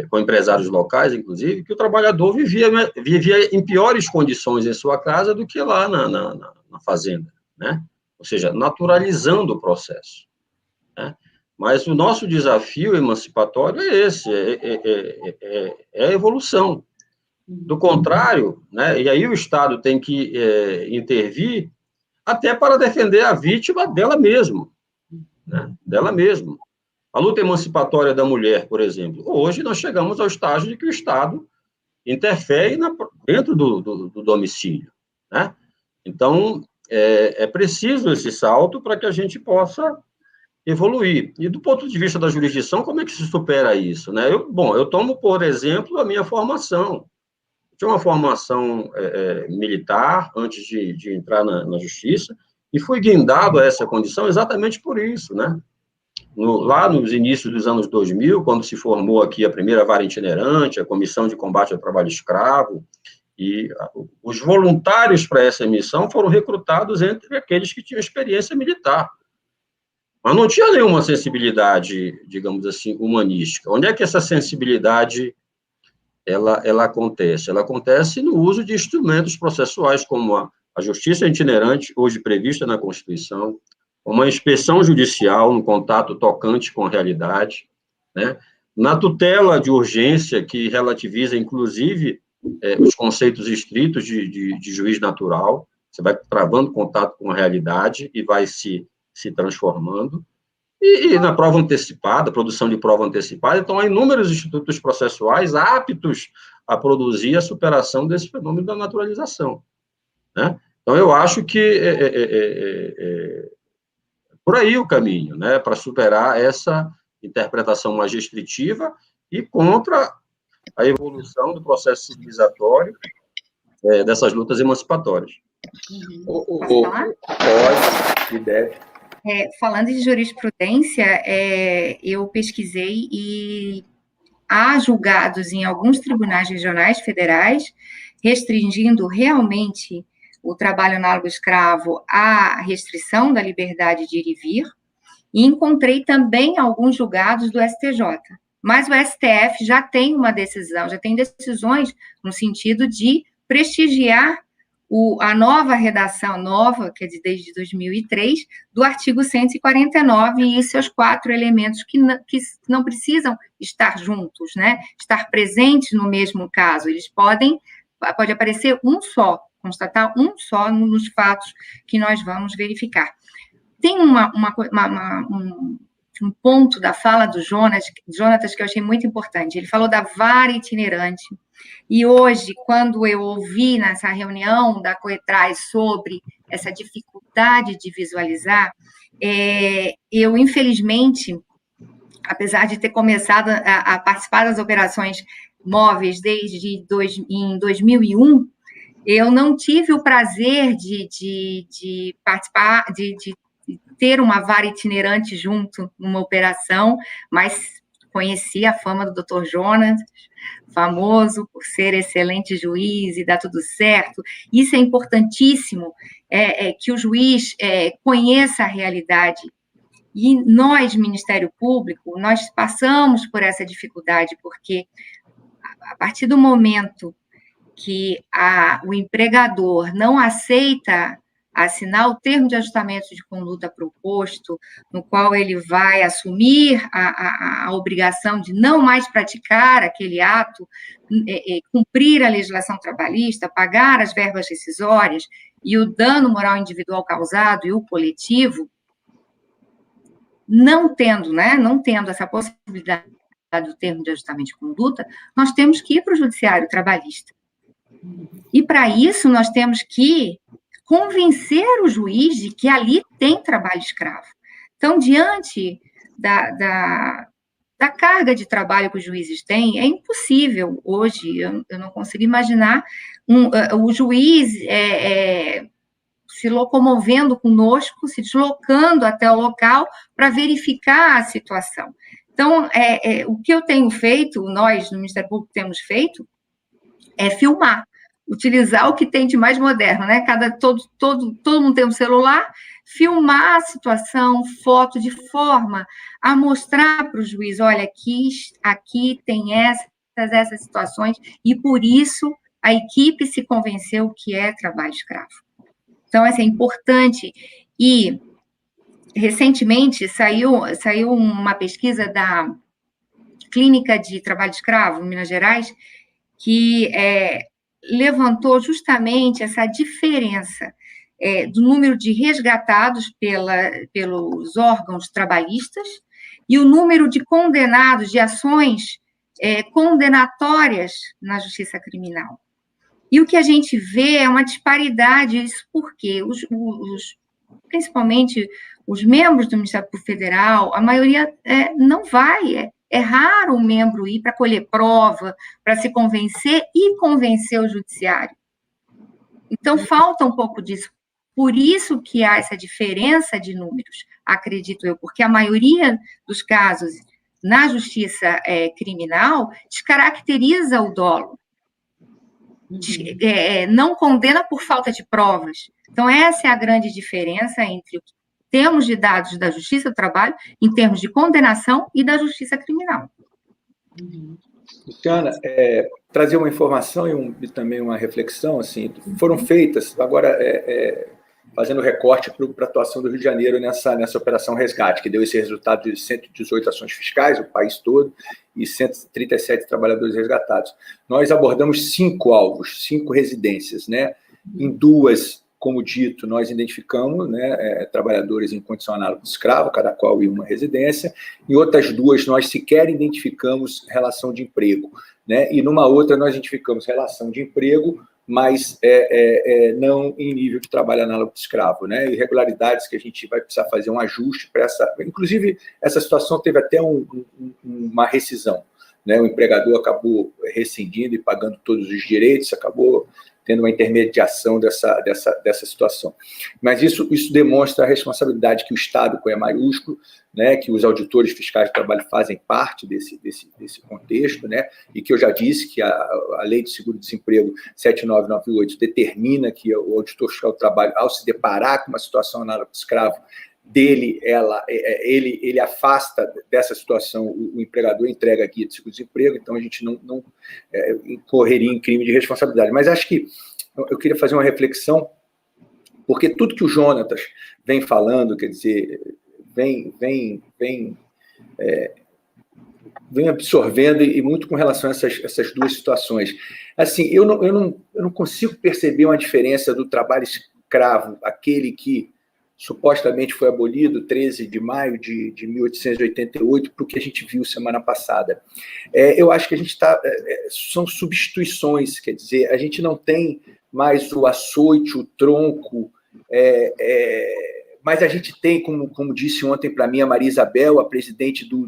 com empresários locais, inclusive, que o trabalhador vivia em piores condições em sua casa do que lá na fazenda, né? Ou seja, naturalizando o processo, né? Mas o nosso desafio emancipatório é esse, é a evolução. Do contrário, né, e aí o Estado tem que intervir até para defender a vítima dela mesma, né, dela mesma. A luta emancipatória da mulher, por exemplo. Hoje nós chegamos ao estágio de que o Estado interfere dentro do domicílio, né? Então, é preciso esse salto para que a gente possa evoluir. E do ponto de vista da jurisdição, como é que se supera isso, né? Eu tomo, por exemplo, a minha formação. Eu tinha uma formação militar antes de entrar na justiça e fui guindado a essa condição exatamente por isso, né? Lá nos inícios dos anos 2000, quando se formou aqui a primeira vara itinerante, a Comissão de Combate ao Trabalho Escravo, e os voluntários para essa missão foram recrutados entre aqueles que tinham experiência militar. Mas não tinha nenhuma sensibilidade, digamos assim, humanística. Onde é que essa sensibilidade ela acontece? Ela acontece no uso de instrumentos processuais, como a justiça itinerante, hoje prevista na Constituição, uma inspeção judicial, um contato tocante com a realidade, né? Na tutela de urgência, que relativiza, inclusive, os conceitos estritos de juiz natural, você vai travando contato com a realidade e vai se transformando, e na prova antecipada, produção de prova antecipada, então há inúmeros institutos processuais aptos a produzir a superação desse fenômeno da naturalização, né? Então, eu acho que por aí o caminho, né, para superar essa interpretação mais restritiva e contra a evolução do processo civilizatório dessas lutas emancipatórias. Posso falar? Pode e deve. Falando de jurisprudência, eu pesquisei e há julgados em alguns tribunais regionais federais restringindo realmente o trabalho análogo escravo à restrição da liberdade de ir e vir, e encontrei também alguns julgados do STJ. Mas o STF já tem uma decisão, já tem decisões no sentido de prestigiar a nova redação, que é desde 2003, do artigo 149 e seus 4 elementos que não precisam estar juntos, né? Estar presentes no mesmo caso. Eles pode aparecer um só, constatar um só nos fatos que nós vamos verificar. Tem um ponto da fala do Jonatas que eu achei muito importante. Ele falou da vara itinerante, e hoje, quando eu ouvi nessa reunião da Coetraz sobre essa dificuldade de visualizar, eu, infelizmente, apesar de ter começado a participar das operações móveis desde em 2001, eu não tive o prazer de participar, de ter uma vara itinerante junto numa operação, mas conheci a fama do Dr. Jonas, famoso por ser excelente juiz e dar tudo certo. Isso é importantíssimo, que o juiz conheça a realidade. E nós, Ministério Público, nós passamos por essa dificuldade, porque a partir do momento que o empregador não aceita assinar o termo de ajustamento de conduta proposto, no qual ele vai assumir a obrigação de não mais praticar aquele ato, cumprir a legislação trabalhista, pagar as verbas rescisórias e o dano moral individual causado e o coletivo, não tendo essa possibilidade do termo de ajustamento de conduta, nós temos que ir para o judiciário trabalhista. E, para isso, nós temos que convencer o juiz de que ali tem trabalho escravo. Então, diante da carga de trabalho que os juízes têm, é impossível hoje, eu não consigo imaginar o juiz se locomovendo conosco, se deslocando até o local para verificar a situação. Então, o que eu tenho feito, nós, no Ministério Público, temos feito, é filmar, utilizar o que tem de mais moderno, né? Todo mundo tem um celular, filmar a situação, foto, de forma a mostrar para o juiz, olha, aqui tem essas situações, e por isso a equipe se convenceu que é trabalho escravo. Então, é importante. E, recentemente, saiu uma pesquisa da Clínica de Trabalho Escravo, em Minas Gerais, que levantou justamente essa diferença do número de resgatados pelos órgãos trabalhistas e o número de condenados, de ações condenatórias na justiça criminal. E o que a gente vê é uma disparidade, isso porque principalmente os membros do Ministério Público Federal, a maioria não vai, é raro o membro ir para colher prova, para se convencer e convencer o judiciário. Então, falta um pouco disso. Por isso que há essa diferença de números, acredito eu, porque a maioria dos casos na justiça criminal descaracteriza o dolo, não condena por falta de provas. Então, essa é a grande diferença entre o que temos de dados da Justiça do Trabalho em termos de condenação e da Justiça Criminal. Luciana, trazer uma informação e também uma reflexão, assim, foram feitas, agora fazendo recorte para a atuação do Rio de Janeiro nessa Operação Resgate, que deu esse resultado de 118 ações fiscais, o país todo, e 137 trabalhadores resgatados. Nós abordamos 5 alvos, 5 residências, né? Em 2, como dito, nós identificamos, né, trabalhadores em condição análoga de escravo, cada qual em uma residência. Em outras 2, nós sequer identificamos relação de emprego, né? E numa outra, nós identificamos relação de emprego, mas não em nível de trabalho análogo de escravo, né? Irregularidades que a gente vai precisar fazer um ajuste para essa... Inclusive, essa situação teve até uma rescisão, né? O empregador acabou rescindindo e pagando todos os direitos, acabou tendo uma intermediação dessa situação. Mas isso demonstra a responsabilidade que o Estado, com E maiúsculo, né, que os auditores fiscais de trabalho fazem parte desse contexto, né, e que eu já disse que a Lei de Seguro-Desemprego 7998 determina que o auditor fiscal do trabalho, ao se deparar com uma situação análoga de escravo, ele afasta dessa situação o empregador, entrega a guia de seguro-desemprego, então a gente não incorreria em crime de responsabilidade. Mas acho que eu queria fazer uma reflexão, porque tudo que o Jonatas vem falando, quer dizer, vem absorvendo, e muito com relação a essas 2 situações. Assim, eu não consigo perceber uma diferença do trabalho escravo, aquele que supostamente foi abolido 13 de maio de 1888, para o que a gente viu semana passada. Eu acho que a gente são substituições, quer dizer, a gente não tem mais o açoite, o tronco, mas a gente tem, como disse ontem para mim a Maria Isabel, a presidente do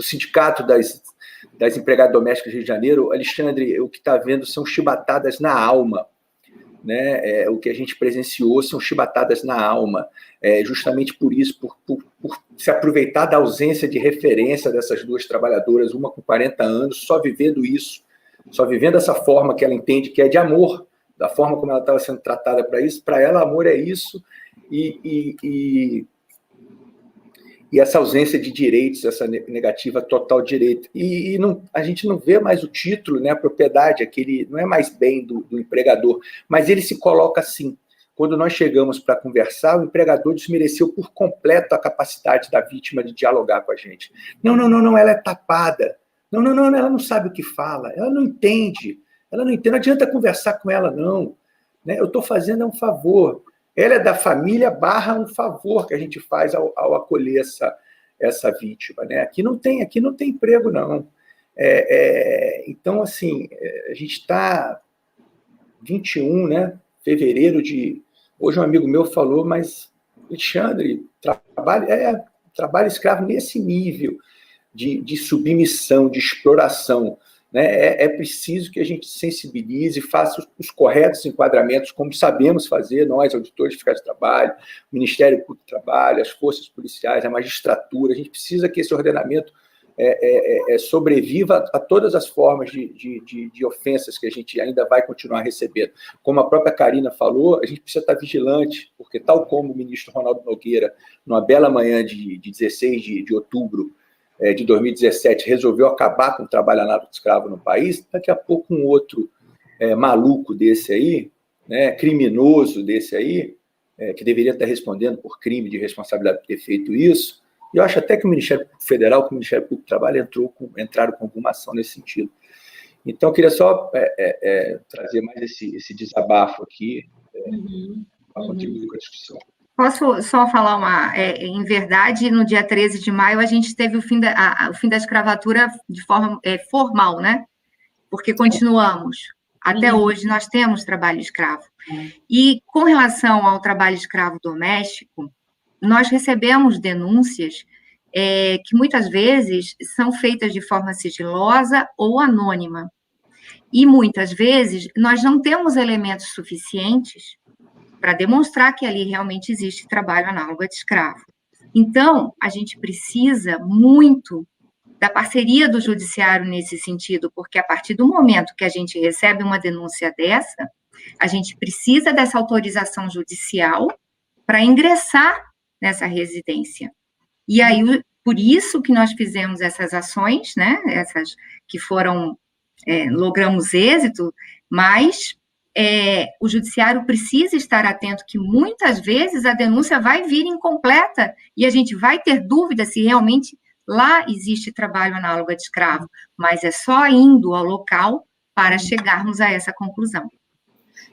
Sindicato das Empregadas Domésticas do Rio de Janeiro, Alexandre, o que está vendo são chibatadas na alma, né? O que a gente presenciou são chibatadas na alma, justamente por isso, por se aproveitar da ausência de referência dessas 2 trabalhadoras, uma com 40 anos, só vivendo isso, só vivendo essa forma que ela entende que é de amor, da forma como ela estava sendo tratada para isso. Para ela, amor é isso, e essa ausência de direitos, essa negativa total de direito. E a gente não vê mais o título, né, a propriedade, aquele não é mais bem do empregador, mas ele se coloca assim. Quando nós chegamos para conversar, o empregador desmereceu por completo a capacidade da vítima de dialogar com a gente. Não, ela é tapada. Não, ela não sabe o que fala, ela não entende, não adianta conversar com ela, não. Né? Eu estou fazendo um favor. Ela é da família / um favor que a gente faz ao acolher essa vítima, né? Aqui não tem emprego, não. Então, assim, a gente está 21, né? Fevereiro de... Hoje um amigo meu falou, mas, Alexandre, trabalho escravo nesse nível de submissão, de exploração, né? É preciso que a gente sensibilize, faça os corretos enquadramentos, como sabemos fazer, nós, auditores fiscais de trabalho, o Ministério Público do Trabalho, as forças policiais, a magistratura. A gente precisa que esse ordenamento sobreviva a todas as formas de ofensas que a gente ainda vai continuar recebendo. Como a própria Karina falou, a gente precisa estar vigilante, porque tal como o ministro Ronaldo Nogueira, numa bela manhã de 16 de outubro, de 2017, resolveu acabar com o trabalho análogo de escravo no país, daqui a pouco um outro maluco desse aí, né, criminoso desse aí, que deveria estar respondendo por crime de responsabilidade por ter feito isso, e eu acho até que o Ministério Público Federal, que o Ministério Público do Trabalho entraram com alguma ação nesse sentido. Então, eu queria só trazer mais esse desabafo aqui, para contribuir com a discussão. Posso só falar em verdade, no dia 13 de maio, a gente teve o fim da escravatura de forma formal, né? Porque continuamos. Até hoje nós temos trabalho escravo. E com relação ao trabalho escravo doméstico, nós recebemos denúncias que muitas vezes são feitas de forma sigilosa ou anônima. E muitas vezes nós não temos elementos suficientes para demonstrar que ali realmente existe trabalho análogo a de escravo. Então, a gente precisa muito da parceria do judiciário nesse sentido, porque a partir do momento que a gente recebe uma denúncia dessa, a gente precisa dessa autorização judicial para ingressar nessa residência. E aí, por isso que nós fizemos essas ações, né, essas que foram, logramos êxito, mas o judiciário precisa estar atento que muitas vezes a denúncia vai vir incompleta e a gente vai ter dúvida se realmente lá existe trabalho análogo a de escravo, mas é só indo ao local para chegarmos a essa conclusão.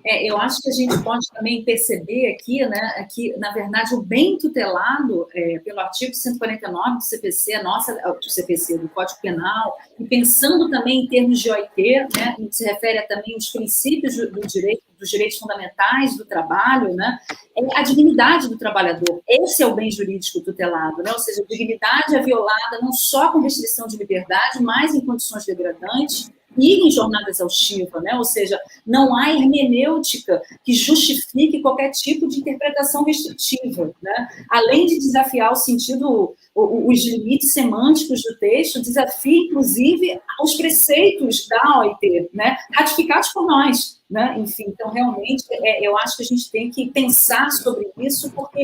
Eu acho que a gente pode também perceber aqui, né, que, na verdade, o bem tutelado pelo artigo 149 do CPC, do CPC, do Código Penal, e pensando também em termos de OIT, né, que se refere também aos princípios dos direitos fundamentais do trabalho, né, é a dignidade do trabalhador. Esse é o bem jurídico tutelado, né, ou seja, a dignidade é violada não só com restrição de liberdade, mas em condições degradantes, e em jornada exaustiva, né? Ou seja, não há hermenêutica que justifique qualquer tipo de interpretação restritiva, né? Além de desafiar o sentido, os limites semânticos do texto, desafia, inclusive, os preceitos da OIT, né? Ratificados por nós, né? Enfim, então, realmente, eu acho que a gente tem que pensar sobre isso, porque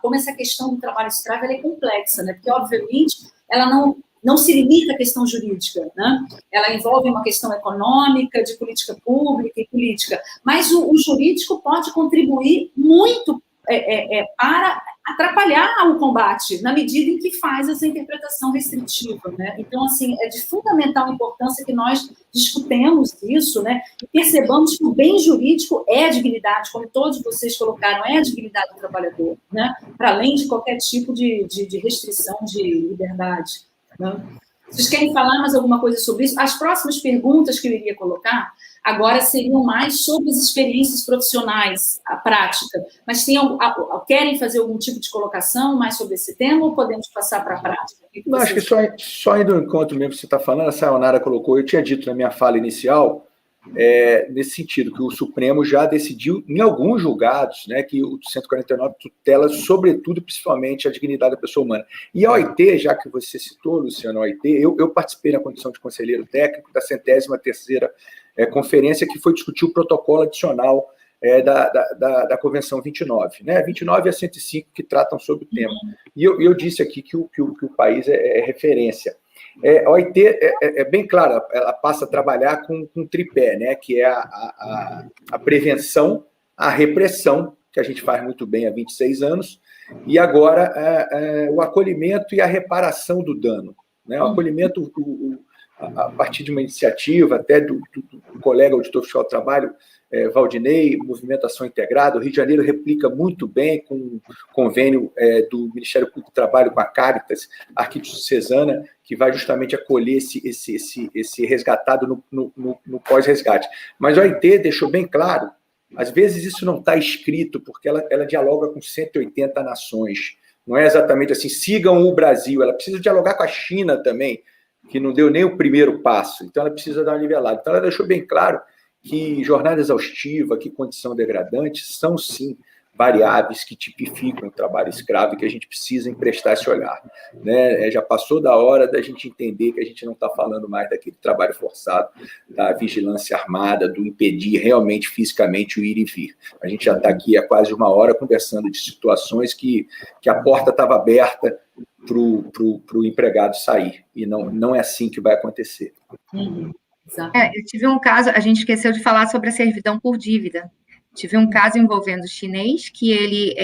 como essa questão do trabalho escravo ela é complexa, né? Porque, obviamente, ela não se limita à questão jurídica, né? Ela envolve uma questão econômica, de política pública e política, mas o jurídico pode contribuir muito para atrapalhar o combate, na medida em que faz essa interpretação restritiva, né? Então, assim, é de fundamental importância que nós discutamos isso, né? E percebamos que o bem jurídico é a dignidade, como todos vocês colocaram, é a dignidade do trabalhador, né? Para além de qualquer tipo de restrição de liberdade. Vocês querem falar mais alguma coisa sobre isso? As próximas perguntas que eu iria colocar agora seriam mais sobre as experiências profissionais, a prática. Mas querem fazer algum tipo de colocação mais sobre esse tema ou podemos passar para a prática? Não, acho que só indo ao encontro mesmo que você está falando, a Sayonara colocou, eu tinha dito na minha fala inicial, nesse sentido, que o Supremo já decidiu, em alguns julgados, né, que o 149 tutela, sobretudo, principalmente, a dignidade da pessoa humana. E a OIT, já que você citou, Luciano, a OIT, eu participei na condição de conselheiro técnico da 103ª conferência que foi discutir o protocolo adicional da Convenção 29, né? 29 a 105 que tratam sobre o tema. E eu disse aqui que o país é referência. A OIT é bem clara, ela passa a trabalhar com um tripé, né, que é a prevenção, a repressão, que a gente faz muito bem há 26 anos, e agora o acolhimento e a reparação do dano. Né? O acolhimento, a partir de uma iniciativa até do colega auditor fiscal do trabalho, Valdinei, Movimento Ação Integrada, o Rio de Janeiro replica muito bem com o convênio do Ministério Público do Trabalho com a Caritas, Arquidiocesana, que vai justamente acolher esse resgatado no pós-resgate. Mas a OIT deixou bem claro, às vezes isso não está escrito, porque ela dialoga com 180 nações, não é exatamente assim, sigam o Brasil, ela precisa dialogar com a China também, que não deu nem o primeiro passo, então ela precisa dar uma nivelada. Então ela deixou bem claro que jornada exaustiva, que condição degradante, são, sim, variáveis que tipificam o trabalho escravo e que a gente precisa emprestar esse olhar. Né? Já passou da hora da gente entender que a gente não está falando mais daquele trabalho forçado, da vigilância armada, do impedir realmente fisicamente o ir e vir. A gente já está aqui há quase uma hora conversando de situações que a porta estava aberta para o empregado sair, e não é assim que vai acontecer. Eu tive um caso, a gente esqueceu de falar sobre a servidão por dívida. Tive um caso envolvendo o chinês, que ele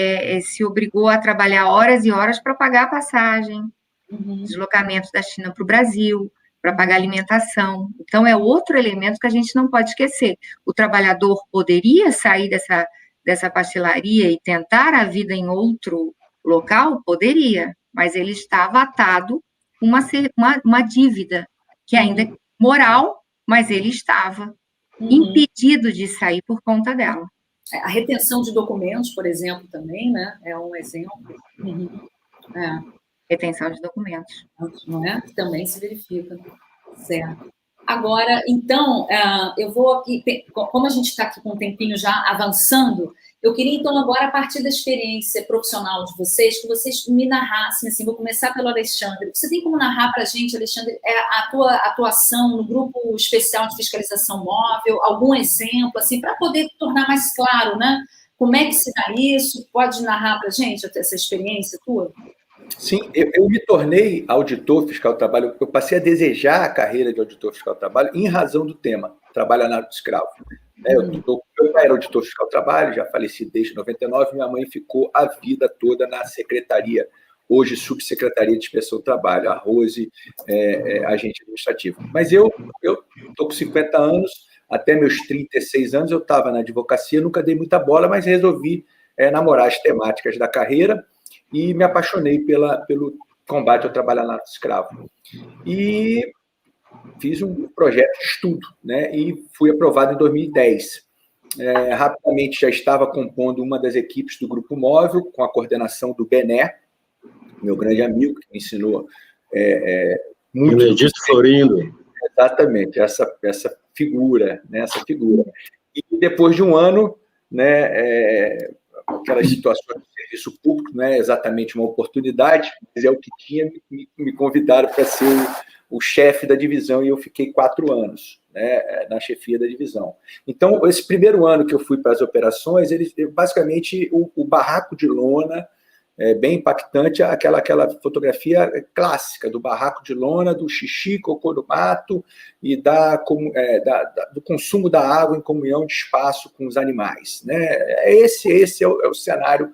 se obrigou a trabalhar horas e horas para pagar a passagem, deslocamento da China para o Brasil, para pagar alimentação. Então, é outro elemento que a gente não pode esquecer. O trabalhador poderia sair dessa pastelaria e tentar a vida em outro local? Poderia, mas ele estava atado uma dívida, que ainda é moral, mas ele estava impedido de sair por conta dela. A retenção de documentos, por exemplo, também, né? É um exemplo. Retenção de documentos. Não é? Também se verifica. Certo. Agora, então, eu vou aqui, como a gente está aqui com um tempinho já avançando, eu queria, então, agora, a partir da experiência profissional de vocês, que vocês me narrassem, assim, vou começar pelo Alexandre. Você tem como narrar para a gente, Alexandre, a tua atuação no Grupo Especial de Fiscalização Móvel, algum exemplo, assim, para poder tornar mais claro, né? Como é que se dá isso? Pode narrar para a gente essa experiência tua? Sim, eu me tornei auditor fiscal do trabalho, eu passei a desejar a carreira de auditor fiscal do trabalho em razão do tema, trabalho análogo escravo. Meu pai era auditor fiscal do trabalho, já faleci desde 99, minha mãe ficou a vida toda na secretaria, hoje subsecretaria de Inspeção do Trabalho, a Rose, agente administrativo. Mas eu estou com 50 anos, até meus 36 anos eu estava na advocacia, nunca dei muita bola, mas resolvi namorar as temáticas da carreira, e me apaixonei pelo combate ao trabalho análogo escravo. E fiz um projeto de estudo, né? E fui aprovado em 2010. Rapidamente já estava compondo uma das equipes do Grupo Móvel, com a coordenação do Bené, meu grande amigo, que me ensinou muito. Benedito Florindo. Exatamente, essa figura, né? Essa figura. E depois de um ano, né? Aquelas situações do serviço público, não é exatamente uma oportunidade, mas é o que tinha, me convidaram para ser o chefe da divisão, e eu fiquei 4 anos, né, na chefia da divisão. Então, esse primeiro ano que eu fui para as operações, basicamente, o barraco de lona, bem impactante, aquela fotografia clássica do barraco de lona, do xixi, cocô do mato e do consumo da água em comunhão de espaço com os animais, né? Esse é o cenário,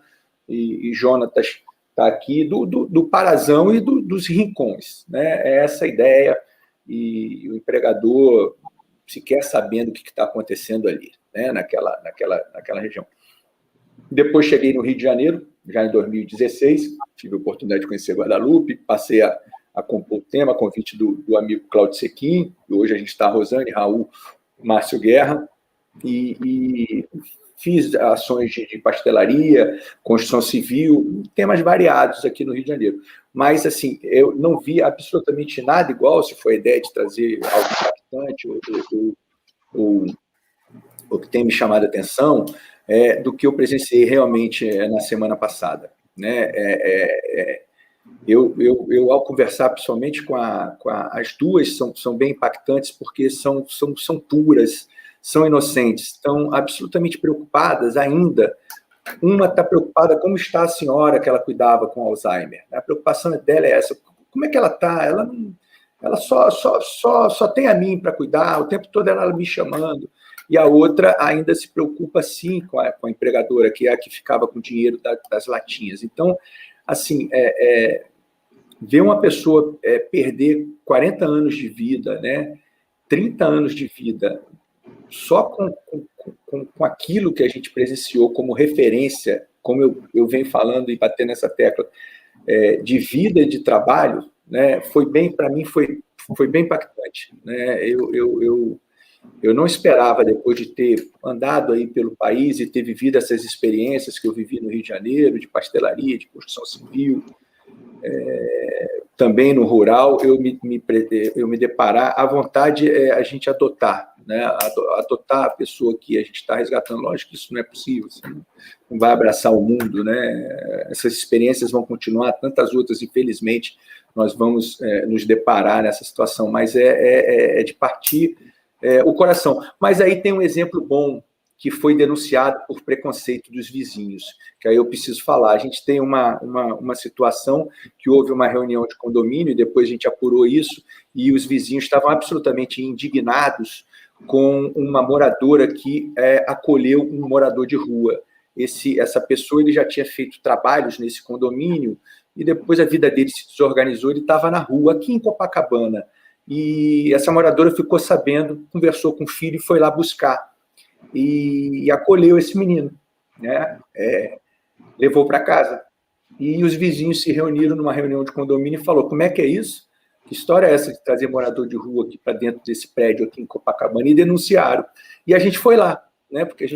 e Jonatas está aqui, do parazão e dos rincões, né? É essa a ideia, e o empregador sequer sabendo o que está acontecendo ali, né? naquela região. Depois cheguei no Rio de Janeiro, já em 2016, tive a oportunidade de conhecer Guadalupe, passei a compor o tema, a convite do amigo Cláudio Sequim, e hoje a gente está Rosane, Raul, Márcio Guerra, e fiz ações de pastelaria, construção civil, temas variados aqui no Rio de Janeiro. Mas, assim, eu não vi absolutamente nada igual, se foi a ideia de trazer algo impactante, ou que tem me chamado a atenção, do que eu presenciei realmente na semana passada, né? Eu ao conversar pessoalmente com as duas, são bem impactantes, porque são puras, são inocentes, estão absolutamente preocupadas ainda. Uma está preocupada como está a senhora que ela cuidava com Alzheimer. A preocupação dela é essa. Como é que ela está? Ela só tem a mim para cuidar, o tempo todo ela me chamando. E a outra ainda se preocupa, sim, com a empregadora, que é a que ficava com o dinheiro das latinhas. Então, assim, ver uma pessoa perder 40 anos de vida, né, 30 anos de vida, só com aquilo que a gente presenciou como referência, como eu venho falando e batendo nessa tecla, de vida e de trabalho, né, para mim, foi bem impactante, né? Eu não esperava, depois de ter andado aí pelo país e ter vivido essas experiências que eu vivi no Rio de Janeiro, de pastelaria, de construção civil, também no rural, eu me deparar, a vontade é a gente adotar, né? Adotar a pessoa que a gente está resgatando. Lógico que isso não é possível, você não vai abraçar o mundo, né? Essas experiências vão continuar, tantas outras, infelizmente, nós vamos nos deparar nessa situação, mas é de partir o coração. Mas aí tem um exemplo bom, que foi denunciado por preconceito dos vizinhos, que aí eu preciso falar. A gente tem uma situação que houve uma reunião de condomínio, e depois a gente apurou isso, e os vizinhos estavam absolutamente indignados com uma moradora que acolheu um morador de rua. Essa pessoa, ele já tinha feito trabalhos nesse condomínio, e depois a vida dele se desorganizou, ele estava na rua, aqui em Copacabana, e essa moradora ficou sabendo, conversou com o filho e foi lá buscar, e acolheu esse menino. né, levou para casa. E os vizinhos se reuniram numa reunião de condomínio e falou: como é que é isso? Que história é essa de trazer morador de rua aqui para dentro desse prédio aqui em Copacabana? E denunciaram. E a gente foi lá, né, porque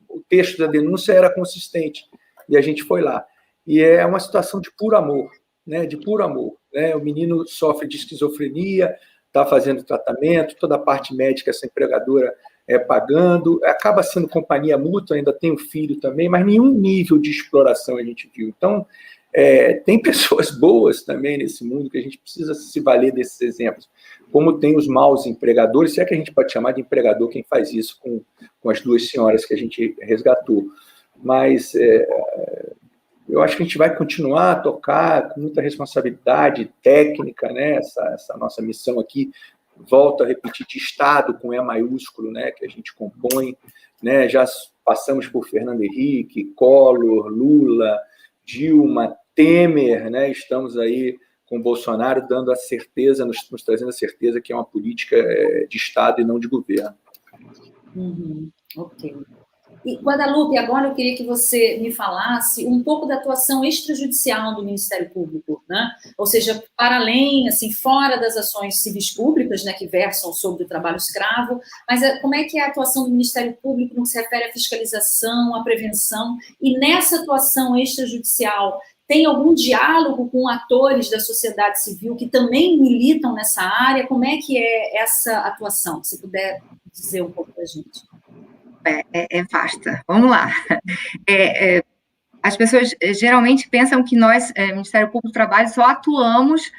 o texto da denúncia era consistente. E a gente foi lá. E é uma situação de puro amor, né, de puro amor. Né? O menino sofre de esquizofrenia, está fazendo tratamento, toda a parte médica essa empregadora pagando, acaba sendo companhia mútua, ainda tem um filho também, mas nenhum nível de exploração a gente viu. Então, tem pessoas boas também nesse mundo que a gente precisa se valer desses exemplos. Como tem os maus empregadores, se é que a gente pode chamar de empregador quem faz isso com as duas senhoras que a gente resgatou. Mas eu acho que a gente vai continuar a tocar com muita responsabilidade técnica, né? Essa nossa missão aqui, volto a repetir, de Estado com E maiúsculo, né? Que a gente compõe, né? Já passamos por Fernando Henrique, Collor, Lula, Dilma, Temer, né? Estamos aí com Bolsonaro dando a certeza, nos trazendo a certeza que é uma política de Estado e não de governo. Ok. E, Guadalupe, agora eu queria que você me falasse um pouco da atuação extrajudicial do Ministério Público, né? Ou seja, para além, assim, fora das ações civis públicas, né, que versam sobre o trabalho escravo, mas como é que é a atuação do Ministério Público no que se refere à fiscalização, à prevenção, e nessa atuação extrajudicial, tem algum diálogo com atores da sociedade civil que também militam nessa área? Como é que é essa atuação? Se puder dizer um pouco para a gente. É vasta. Vamos lá. As pessoas geralmente pensam que nós, Ministério Público do Trabalho, só atuamos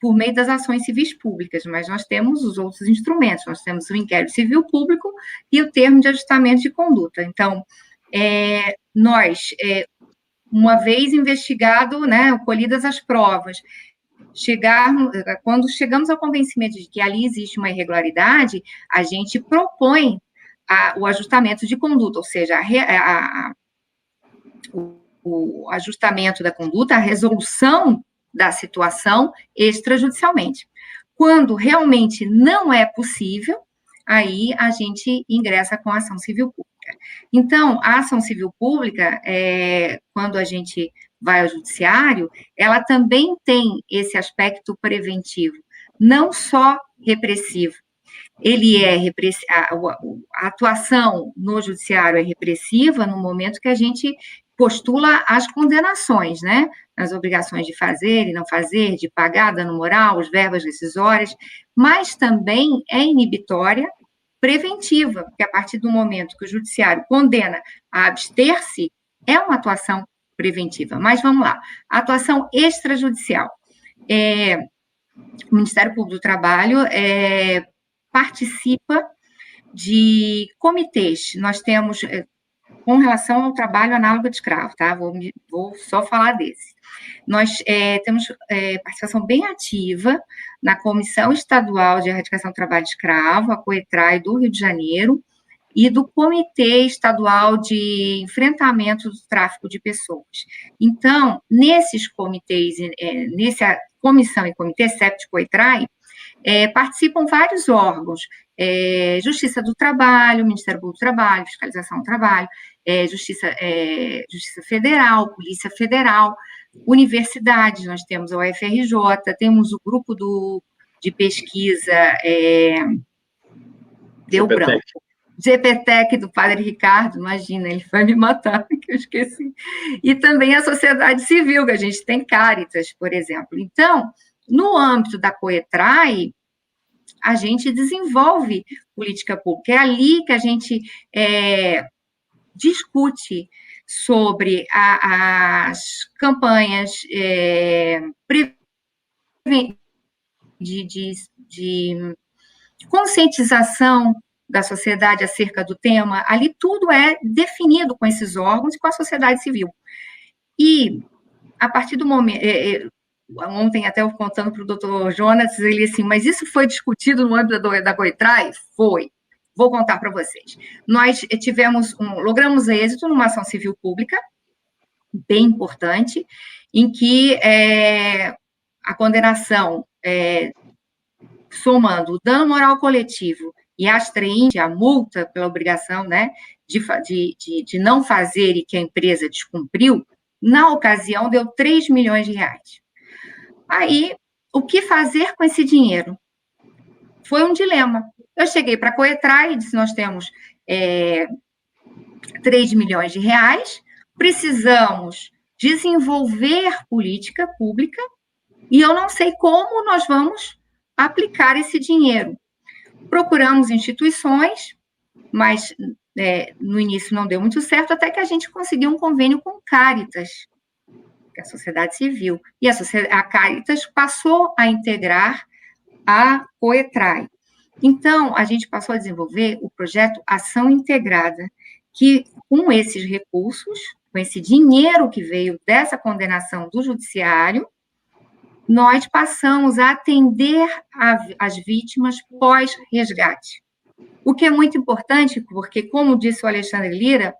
por meio das ações civis públicas, mas nós temos os outros instrumentos, nós temos o inquérito civil público e o termo de ajustamento de conduta. Então, nós, uma vez investigado, né, colhidas as provas, quando chegamos ao convencimento de que ali existe uma irregularidade, a gente propõe o ajustamento de conduta, ou seja, o ajustamento da conduta, a resolução da situação extrajudicialmente. Quando realmente não é possível, aí a gente ingressa com a ação civil pública. Então, a ação civil pública, quando a gente vai ao judiciário, ela também tem esse aspecto preventivo, não só repressivo. A atuação no judiciário é repressiva no momento que a gente postula as condenações, né? As obrigações de fazer e não fazer, de pagar, dano moral, as verbas rescisórias, mas também é inibitória, preventiva, porque a partir do momento que o judiciário condena a abster-se, é uma atuação preventiva. Mas vamos lá, a atuação extrajudicial. O Ministério Público do Trabalho participa de comitês. Nós temos, com relação ao trabalho análogo de escravo, tá? Vou só falar desse. Nós temos participação bem ativa na Comissão Estadual de Erradicação do Trabalho Escravo, a COETRAI do Rio de Janeiro, e do Comitê Estadual de Enfrentamento do Tráfico de Pessoas. Então, nesses comitês, nessa comissão e comitê, CEPT, COETRAI, participam vários órgãos, Justiça do Trabalho, Ministério Público do Trabalho, Fiscalização do Trabalho, Justiça Federal, Polícia Federal, universidades, nós temos a UFRJ, temos o grupo de pesquisa Deu Branco. GPTEC do Padre Ricardo, imagina, ele vai me matar, que eu esqueci. E também a sociedade civil, que a gente tem Caritas, por exemplo. Então, no âmbito da COETRAI, a gente desenvolve política pública. É ali que a gente discute sobre as campanhas de conscientização da sociedade acerca do tema. Ali tudo é definido com esses órgãos e com a sociedade civil. E, a partir do momento... ontem, até eu contando para o doutor Jonas, ele assim, mas isso foi discutido no âmbito da COETRAI? Foi. Vou contar para vocês. Nós logramos êxito numa ação civil pública, bem importante, em que a condenação, somando o dano moral coletivo e abstraente a multa pela obrigação, né, de não fazer e que a empresa descumpriu, na ocasião deu 3 milhões de reais. Aí, o que fazer com esse dinheiro? Foi um dilema. Eu cheguei para a Coetrai e disse, nós temos 3 milhões de reais, precisamos desenvolver política pública e eu não sei como nós vamos aplicar esse dinheiro. Procuramos instituições, mas no início não deu muito certo, até que a gente conseguiu um convênio com Caritas, que é a sociedade civil. E a Caritas passou a integrar a Coetrai. Então, a gente passou a desenvolver o projeto Ação Integrada, que com esses recursos, com esse dinheiro que veio dessa condenação do judiciário, nós passamos a atender as vítimas pós-resgate. O que é muito importante, porque, como disse o Alexandre Lira,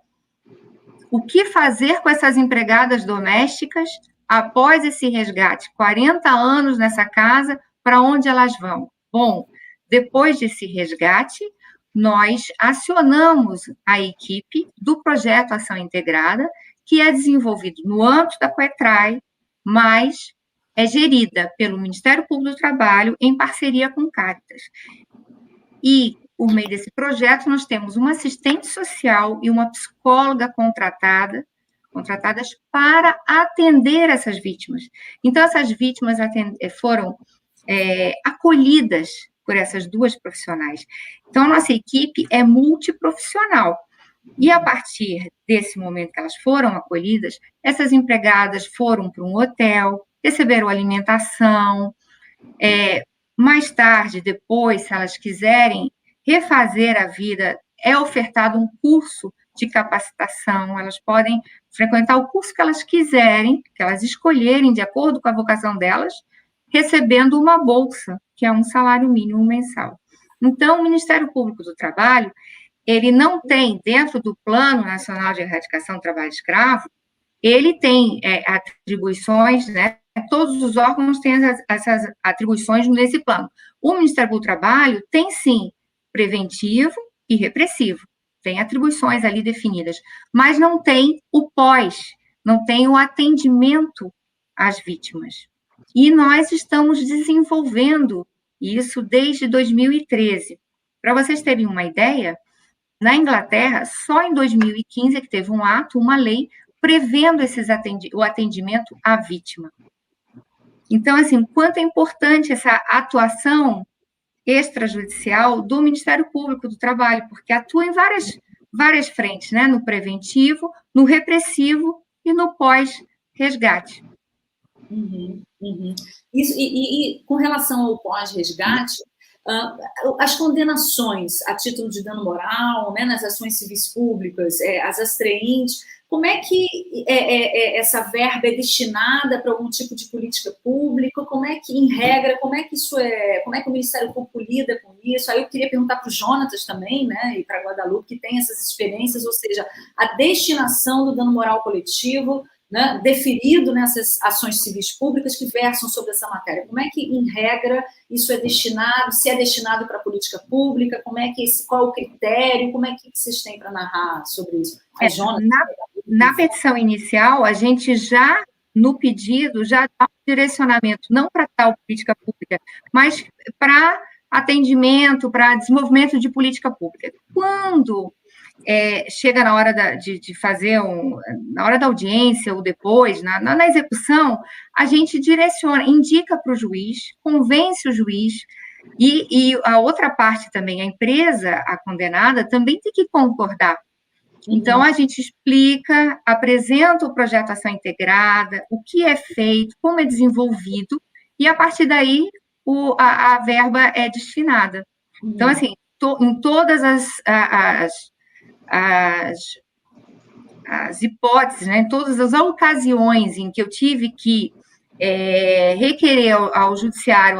o que fazer com essas empregadas domésticas após esse resgate? 40 anos nessa casa, para onde elas vão? Bom, depois desse resgate, nós acionamos a equipe do projeto Ação Integrada, que é desenvolvido no âmbito da Coetrai, mas é gerida pelo Ministério Público do Trabalho em parceria com Caritas. E, por meio desse projeto, nós temos uma assistente social e uma psicóloga contratadas para atender essas vítimas. Então, essas vítimas foram acolhidas por essas duas profissionais. Então, a nossa equipe é multiprofissional. E, a partir desse momento que elas foram acolhidas, essas empregadas foram para um hotel, receberam alimentação. Mais tarde, depois, se elas quiserem refazer a vida, é ofertado um curso de capacitação, elas podem frequentar o curso que elas quiserem, que elas escolherem de acordo com a vocação delas, recebendo uma bolsa, que é um salário mínimo mensal. Então, o Ministério Público do Trabalho, ele não tem, dentro do Plano Nacional de Erradicação do Trabalho Escravo, ele tem atribuições, né? Todos os órgãos têm essas atribuições nesse plano. O Ministério Público do Trabalho tem, sim, preventivo e repressivo. Tem atribuições ali definidas, mas não tem o pós, não tem o atendimento às vítimas. E nós estamos desenvolvendo isso desde 2013. Para vocês terem uma ideia, na Inglaterra, só em 2015 é que teve um ato, uma lei, prevendo o atendimento à vítima. Então, assim, quanto é importante essa atuação extrajudicial do Ministério Público do Trabalho, porque atua em várias frentes, né? No preventivo, no repressivo e no pós-resgate. Isso, e com relação ao pós-resgate, as condenações a título de dano moral, né, nas ações civis públicas, as astraentes, como é que essa verba é destinada para algum tipo de política pública? Como é que, em regra, como é que o Ministério Público lida com isso? Aí eu queria perguntar para o Jonatas também, né, e para a Guadalupe, que tem essas experiências, ou seja, a destinação do dano moral coletivo, né, deferido nessas ações civis públicas que versam sobre essa matéria. Como é que, em regra, isso é destinado, se é destinado para a política pública, qual é o critério, como é que vocês têm para narrar sobre isso? Na petição inicial, a gente já, no pedido, já dá um direcionamento, não para tal política pública, mas para atendimento, para desenvolvimento de política pública. Quando chega na hora de fazer, na hora da audiência ou depois, na execução, a gente direciona, indica para o juiz, convence o juiz, e a outra parte também, a empresa, a condenada, também tem que concordar. Então, a gente explica, apresenta o projeto Ação Integrada, o que é feito, como é desenvolvido, e a partir daí a verba é destinada. Então, assim, em todas as hipóteses, né, em todas as ocasiões em que eu tive que requerer ao judiciário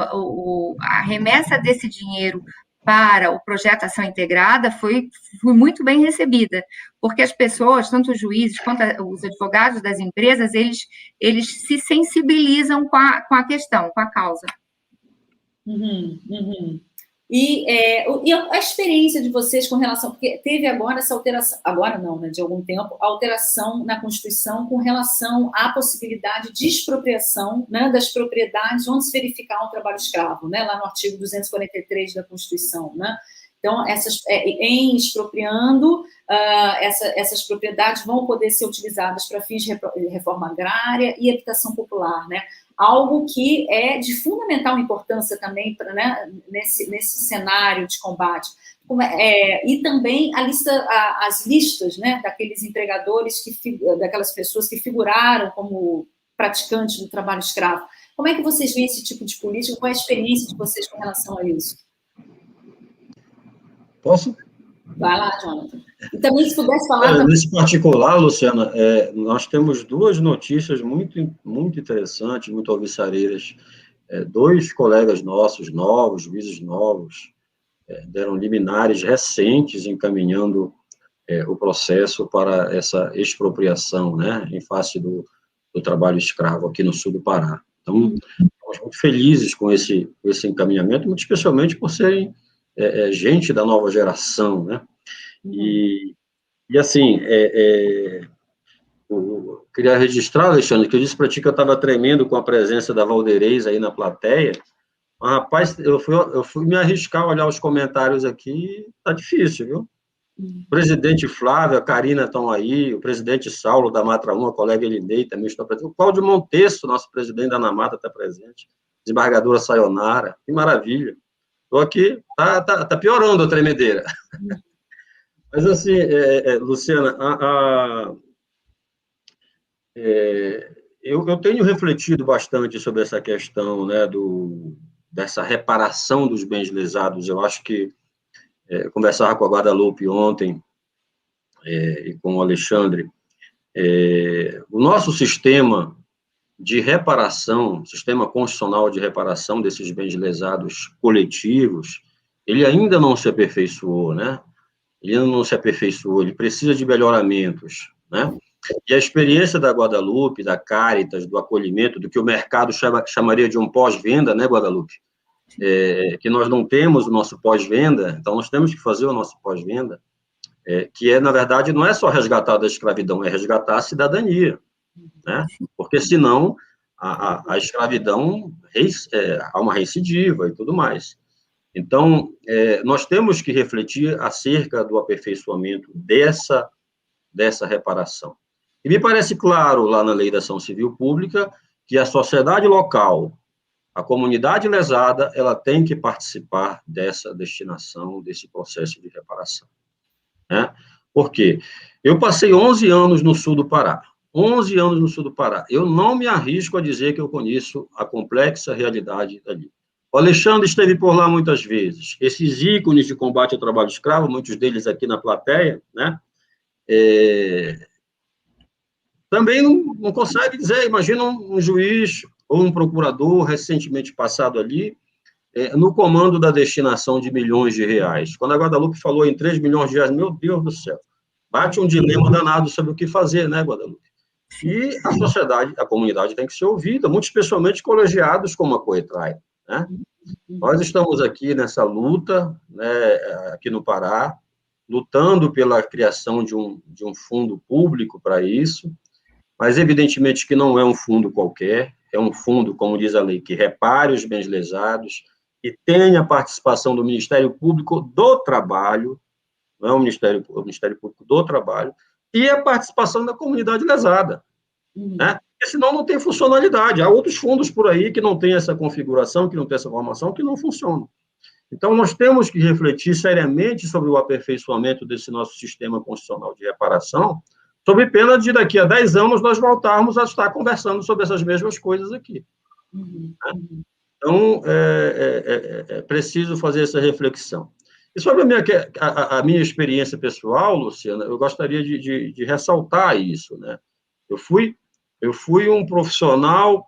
a remessa desse dinheiro para o projeto Ação Integrada, fui muito bem recebida, porque as pessoas, tanto os juízes quanto os advogados das empresas, eles se sensibilizam com a questão, com a causa. E a experiência de vocês com relação... Porque teve agora essa alteração... Agora não, né, de algum tempo, a alteração na Constituição com relação à possibilidade de expropriação, né, das propriedades onde se verificar um trabalho escravo, né, lá no artigo 243 da Constituição, né? Então, em expropriando, essas propriedades vão poder ser utilizadas para fins de reforma agrária e habitação popular, né? Algo que é de fundamental importância também né, nesse cenário de combate. E também as listas, né, daqueles empregadores, daquelas pessoas que figuraram como praticantes do trabalho escravo. Como é que vocês veem esse tipo de política? Qual é a experiência de vocês com relação a isso? Posso? Vai lá, Jonathan. E também, se pudesse falar... Nesse particular, Luciana, nós temos duas notícias muito, muito interessantes, muito alvissareiras. Dois colegas nossos, novos, juízes novos, deram liminares recentes encaminhando o processo para essa expropriação, né, em face do trabalho escravo aqui no sul do Pará. Então, estamos muito felizes com esse encaminhamento, muito especialmente por serem gente da nova geração, né? E assim, eu queria registrar, Alexandre, que eu disse para ti que eu estava tremendo com a presença da Valderez aí na plateia, mas, rapaz, eu fui me arriscar a olhar os comentários aqui, tá difícil, viu? O presidente Flávio, a Karina estão aí, o presidente Saulo da Matra 1, a colega Elinei também está presente, o Cláudio Montesso, nosso presidente da Anamata, está presente, desembargadora Sayonara, que maravilha. Estou aqui, tá piorando a tremedeira. Mas, assim, Luciana, eu tenho refletido bastante sobre essa questão, né, dessa reparação dos bens lesados. Eu acho que, conversava com a Guadalupe ontem, e com o Alexandre, o nosso sistema de reparação, sistema constitucional de reparação desses bens lesados coletivos, ele ainda não se aperfeiçoou, né? Ele ainda não se aperfeiçoou, ele precisa de melhoramentos, né? E a experiência da Guadalupe, da Caritas, do acolhimento, do que o mercado chamaria de um pós-venda, né, Guadalupe? Que nós não temos o nosso pós-venda, então nós temos que fazer o nosso pós-venda, que na verdade, não é só resgatar da escravidão, é resgatar a cidadania, né? Porque senão a escravidão há uma recidiva e tudo mais. Então, nós temos que refletir acerca do aperfeiçoamento dessa reparação. E me parece claro, lá na Lei da Ação Civil Pública, que a sociedade local, a comunidade lesada, ela tem que participar dessa destinação, desse processo de reparação, né? Por quê? Eu passei 11 anos no sul do Pará. 11 anos no sul do Pará. Eu não me arrisco a dizer que eu conheço a complexa realidade ali. O Alexandre esteve por lá muitas vezes. Esses ícones de combate ao trabalho escravo, muitos deles aqui na plateia, né? Também não consegue dizer, imagina um juiz ou um procurador recentemente passado ali, no comando da destinação de milhões de reais. Quando a Guadalupe falou em 3 milhões de reais, meu Deus do céu, bate um dilema danado sobre o que fazer, né, Guadalupe? E a sociedade, a comunidade tem que ser ouvida, muito especialmente colegiados como a Coetrai, né? Nós estamos aqui nessa luta, né, aqui no Pará, lutando pela criação de um fundo público para isso, mas evidentemente que não é um fundo qualquer, é um fundo, como diz a lei, que repare os bens lesados, que tenha a participação do Ministério Público do Trabalho, não é o Ministério Público do Trabalho, e a participação da comunidade lesada, né? Porque senão não tem funcionalidade. Há outros fundos por aí que não têm essa configuração, que não têm essa formação, que não funcionam. Então, nós temos que refletir seriamente sobre o aperfeiçoamento desse nosso sistema constitucional de reparação, sob pena de, daqui a 10 anos, nós voltarmos a estar conversando sobre essas mesmas coisas aqui. Então, é preciso fazer essa reflexão. E sobre a minha experiência pessoal, Luciana, eu gostaria de ressaltar isso, né? Eu fui um profissional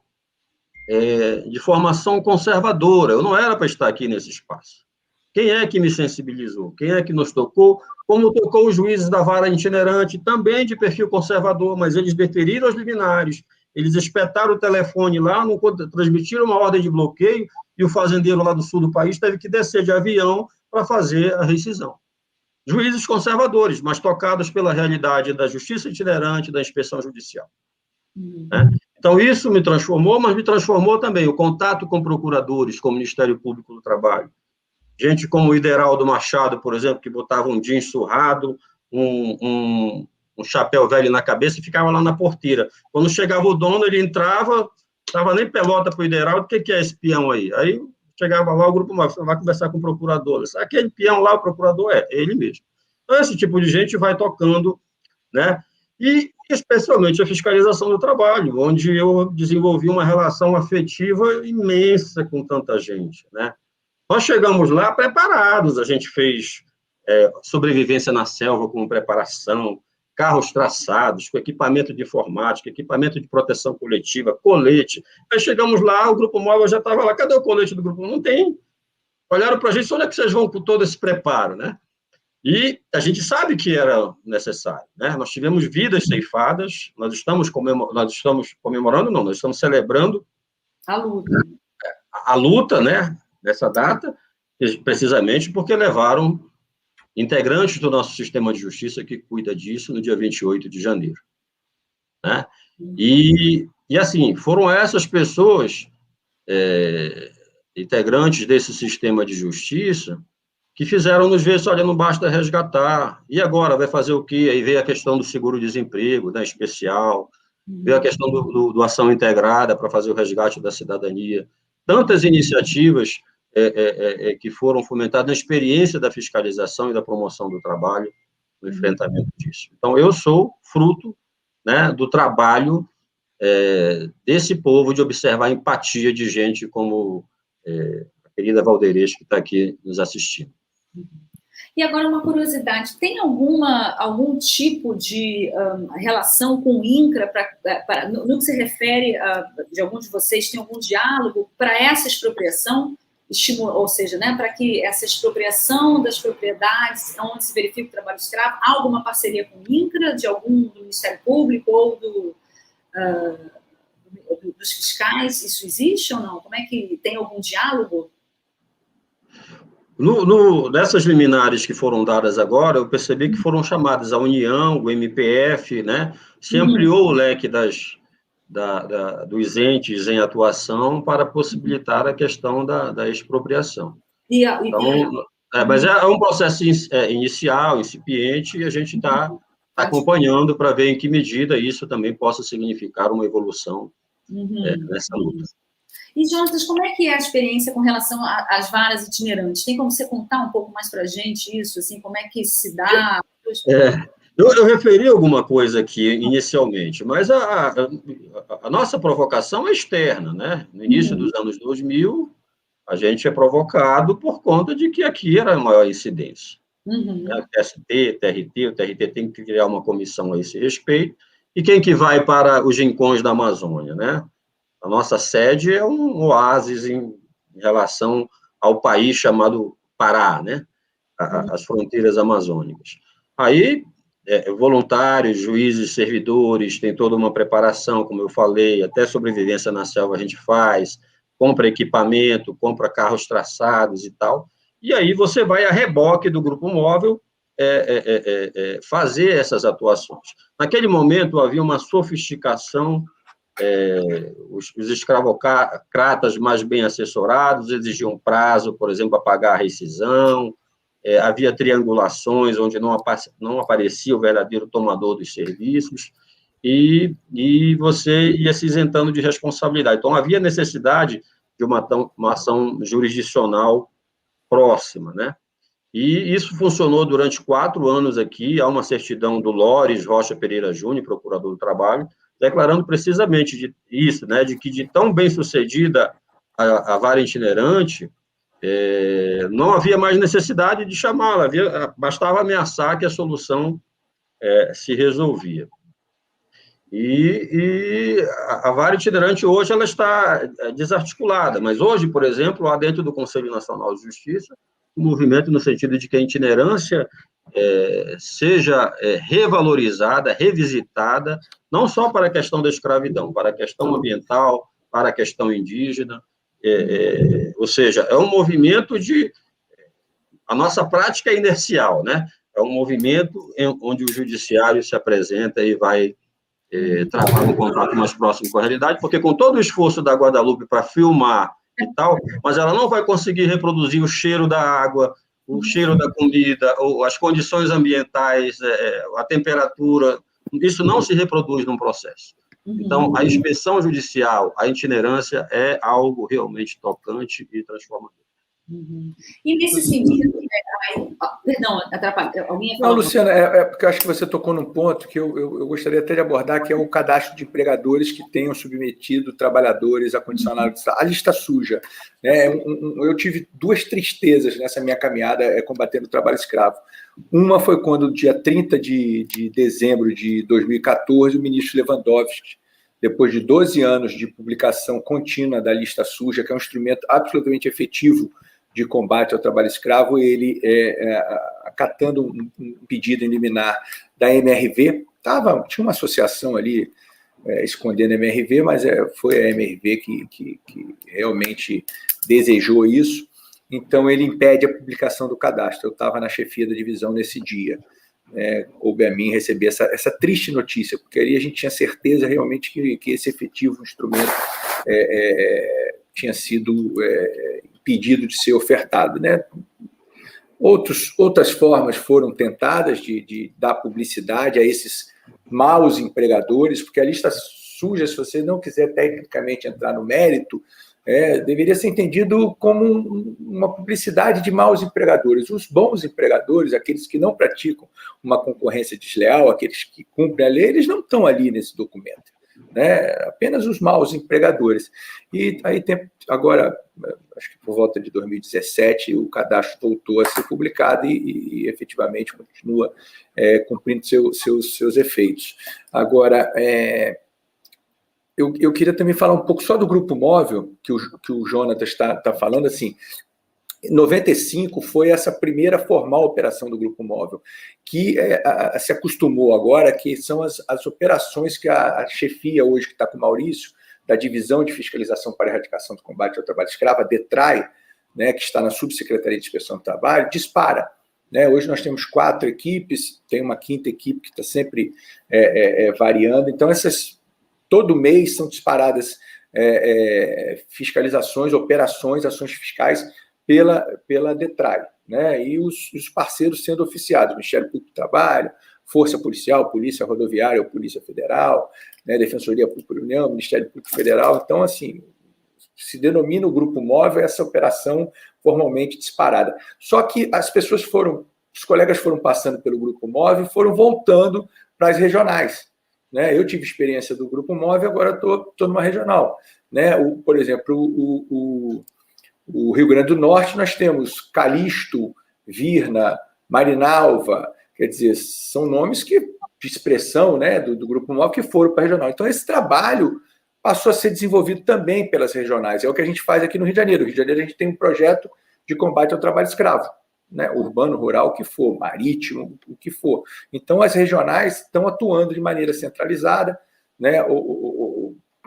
de formação conservadora, eu não era para estar aqui nesse espaço. Quem é que me sensibilizou? Quem é que nos tocou? Como tocou os juízes da vara itinerante, também de perfil conservador, mas eles deferiram os liminares, eles espetaram o telefone lá, não transmitiram uma ordem de bloqueio, e o fazendeiro lá do sul do país teve que descer de avião para fazer a rescisão. Juízes conservadores, mas tocados pela realidade da justiça itinerante, da inspeção judicial. Né? Então, isso me transformou, mas me transformou também o contato com procuradores, com o Ministério Público do Trabalho. Gente como o Ideraldo Machado, por exemplo, que botava um jeans surrado, um chapéu velho na cabeça e ficava lá na porteira. Quando chegava o dono, ele entrava, estava nem pelota para o Ideraldo, o que é esse peão aí? Aí chegava lá, o grupo vai conversar com o procurador. Aquele peão lá, o procurador é ele mesmo. Então, esse tipo de gente vai tocando, né? E, especialmente, a fiscalização do trabalho, onde eu desenvolvi uma relação afetiva imensa com tanta gente, né? Nós chegamos lá preparados, a gente fez sobrevivência na selva com preparação, carros traçados, com equipamento de informática, equipamento de proteção coletiva, colete. Aí chegamos lá, o Grupo Móvel já estava lá, cadê o colete do Grupo? Não tem. Olharam para a gente, onde é que vocês vão com todo esse preparo, né? E a gente sabe que era necessário, né? Nós tivemos vidas ceifadas, nós estamos comemorando, não, nós estamos celebrando a luta, né, nessa data, precisamente porque levaram integrantes do nosso sistema de justiça que cuida disso no dia 28 de janeiro. Né? E assim, foram essas pessoas, integrantes desse sistema de justiça, que fizeram nos ver, olha, não basta resgatar, e agora, vai fazer o quê? Aí veio a questão do seguro-desemprego, né, especial, veio a questão do ação integrada para fazer o resgate da cidadania, tantas iniciativas que foram fomentadas na experiência da fiscalização e da promoção do trabalho, no enfrentamento disso. Então, eu sou fruto, né, do trabalho desse povo, de observar a empatia de gente como a querida Valderez, que está aqui nos assistindo. E agora uma curiosidade, tem algum tipo de relação com o INCRA, no que se refere de algum de vocês, tem algum diálogo para essa expropriação, ou seja, né, para que essa expropriação das propriedades onde se verifica o trabalho escravo, há alguma parceria com o INCRA, do Ministério Público ou dos fiscais? Isso existe ou não? Como é que tem algum diálogo? Nessas liminares que foram dadas agora, eu percebi que foram chamadas a União, o MPF, né? Se ampliou o leque dos entes em atuação para possibilitar a questão da expropriação. Mas é um processo inicial, incipiente, e a gente está acompanhando para ver em que medida isso também possa significar uma evolução nessa luta. E, Jonatas, como é que é a experiência com relação às varas itinerantes? Tem como você contar um pouco mais para a gente isso? Assim, como é que se dá? Eu referi alguma coisa aqui inicialmente, mas a nossa provocação é externa, né? No início dos anos 2000, a gente é provocado por conta de que aqui era a maior incidência. TST, TRT, o TRT tem que criar uma comissão a esse respeito, e quem que vai para os rincões da Amazônia, né? A nossa sede é um oásis em relação ao país chamado Pará, né? As fronteiras amazônicas. Aí, voluntários, juízes, servidores, tem toda uma preparação, como eu falei, até sobrevivência na selva a gente faz, compra equipamento, compra carros traçados e tal, e aí você vai a reboque do Grupo Móvel fazer essas atuações. Naquele momento, havia uma sofisticação, os escravocratas mais bem assessorados exigiam prazo, por exemplo, para pagar a rescisão, havia triangulações onde não aparecia o verdadeiro tomador dos serviços, e você ia se isentando de responsabilidade. Então, havia necessidade de uma ação jurisdicional próxima, né? E isso funcionou durante 4 anos aqui. Há uma certidão do Lores Rocha Pereira Júnior, procurador do trabalho, declarando precisamente isso, né, de que de tão bem sucedida a vara itinerante, não havia mais necessidade de chamá-la, bastava ameaçar que a solução se resolvia. E a vara itinerante hoje ela está desarticulada, mas hoje, por exemplo, há dentro do Conselho Nacional de Justiça um movimento no sentido de que a itinerância seja revalorizada, revisitada, não só para a questão da escravidão, para a questão ambiental, para a questão indígena, ou seja, é um movimento de... A nossa prática é inercial, né? É um movimento onde o judiciário se apresenta e vai travar um contato mais próximo com a realidade, porque com todo o esforço da Guadalupe para filmar e tal, mas ela não vai conseguir reproduzir o cheiro da água, o cheiro da comida, ou as condições ambientais, a temperatura, isso não se reproduz num processo. Então, a inspeção judicial, a itinerância é algo realmente tocante e transformador. E nesse sentido, perdão, atrapalha, alguém ia falar? Não, Luciana, porque eu acho que você tocou num ponto que eu gostaria até de abordar, que é o cadastro de empregadores que tenham submetido trabalhadores à condição análoga, a lista suja. Né? Eu tive duas tristezas nessa minha caminhada combatendo o trabalho escravo. Uma foi quando, no dia 30 de dezembro de 2014, o ministro Lewandowski, depois de 12 anos de publicação contínua da lista suja, que é um instrumento absolutamente efetivo de combate ao trabalho escravo, ele, acatando um pedido em liminar da MRV, tinha uma associação ali escondendo a MRV, mas foi a MRV que realmente desejou isso, então ele impede a publicação do cadastro. Eu estava na chefia da divisão nesse dia, coube a mim receber essa triste notícia, porque aí a gente tinha certeza realmente que esse efetivo instrumento tinha sido impedido de ser ofertado, né? Outras formas foram tentadas de dar publicidade a esses maus empregadores, porque a lista suja, se você não quiser tecnicamente entrar no mérito, deveria ser entendido como uma publicidade de maus empregadores. Os bons empregadores, aqueles que não praticam uma concorrência desleal, aqueles que cumprem a lei, eles não estão ali nesse documento. Né? Apenas os maus empregadores. E aí agora, acho que por volta de 2017, o cadastro voltou a ser publicado e efetivamente continua cumprindo seus efeitos. Agora, eu queria também falar um pouco só do Grupo Móvel, que o Jonatas está falando, assim. 95 foi essa primeira formal operação do Grupo Móvel, que se acostumou agora, que são as operações que a chefia hoje, que está com o Maurício, da Divisão de Fiscalização para a Erradicação do Combate ao Trabalho Escravo, a DETRAI, né, que está na Subsecretaria de Inspeção do Trabalho, dispara. Né? Hoje nós temos 4 equipes, tem uma 5ª equipe que está sempre variando, então todo mês são disparadas fiscalizações, operações, ações fiscais pela DETRAI, né? E os parceiros sendo oficiados, Ministério Público do Trabalho, Força Policial, Polícia Rodoviária ou Polícia Federal, né? Defensoria Pública da União, Ministério Público Federal. Então, assim, se denomina o Grupo Móvel essa operação formalmente disparada. Só que os colegas foram passando pelo Grupo Móvel e foram voltando para as regionais. Né? Eu tive experiência do Grupo Móvel, agora estou numa regional. Né? Por exemplo, o Rio Grande do Norte, nós temos Calixto, Virna, Marinalva, quer dizer, são nomes de expressão, né, do Grupo Móvel que foram para a regional. Então, esse trabalho passou a ser desenvolvido também pelas regionais. É o que a gente faz aqui no Rio de Janeiro. No Rio de Janeiro, a gente tem um projeto de combate ao trabalho escravo, né, urbano, rural, o que for, marítimo, o que for. Então, as regionais estão atuando de maneira centralizada, né,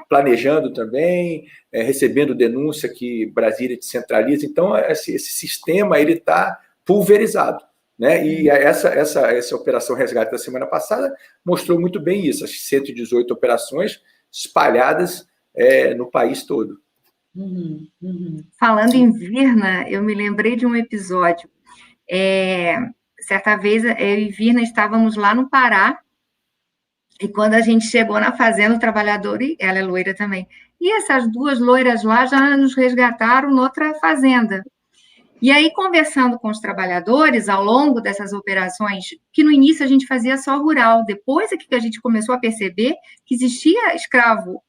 planejando também, recebendo denúncia que Brasília descentraliza. Então, esse sistema está pulverizado. Né? E essa Operação Resgate da semana passada mostrou muito bem isso, as 118 operações espalhadas no país todo. Falando em Virna, eu me lembrei de um episódio. Certa vez, eu e Virna estávamos lá no Pará, e quando a gente chegou na fazenda, o trabalhador, e ela é loira também, e essas 2 loiras lá já nos resgataram noutra fazenda. E aí, conversando com os trabalhadores, ao longo dessas operações, que no início a gente fazia só rural, depois é que a gente começou a perceber que existia escravo,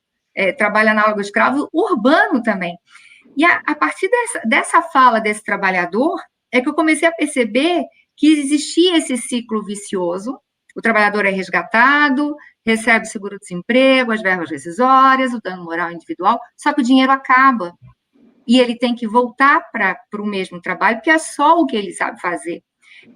trabalho análogo escravo urbano também. E a partir dessa fala desse trabalhador, é que eu comecei a perceber que existia esse ciclo vicioso. O trabalhador é resgatado, recebe seguro-desemprego, as verbas rescisórias, o dano moral individual, só que o dinheiro acaba. E ele tem que voltar para o mesmo trabalho, porque é só o que ele sabe fazer.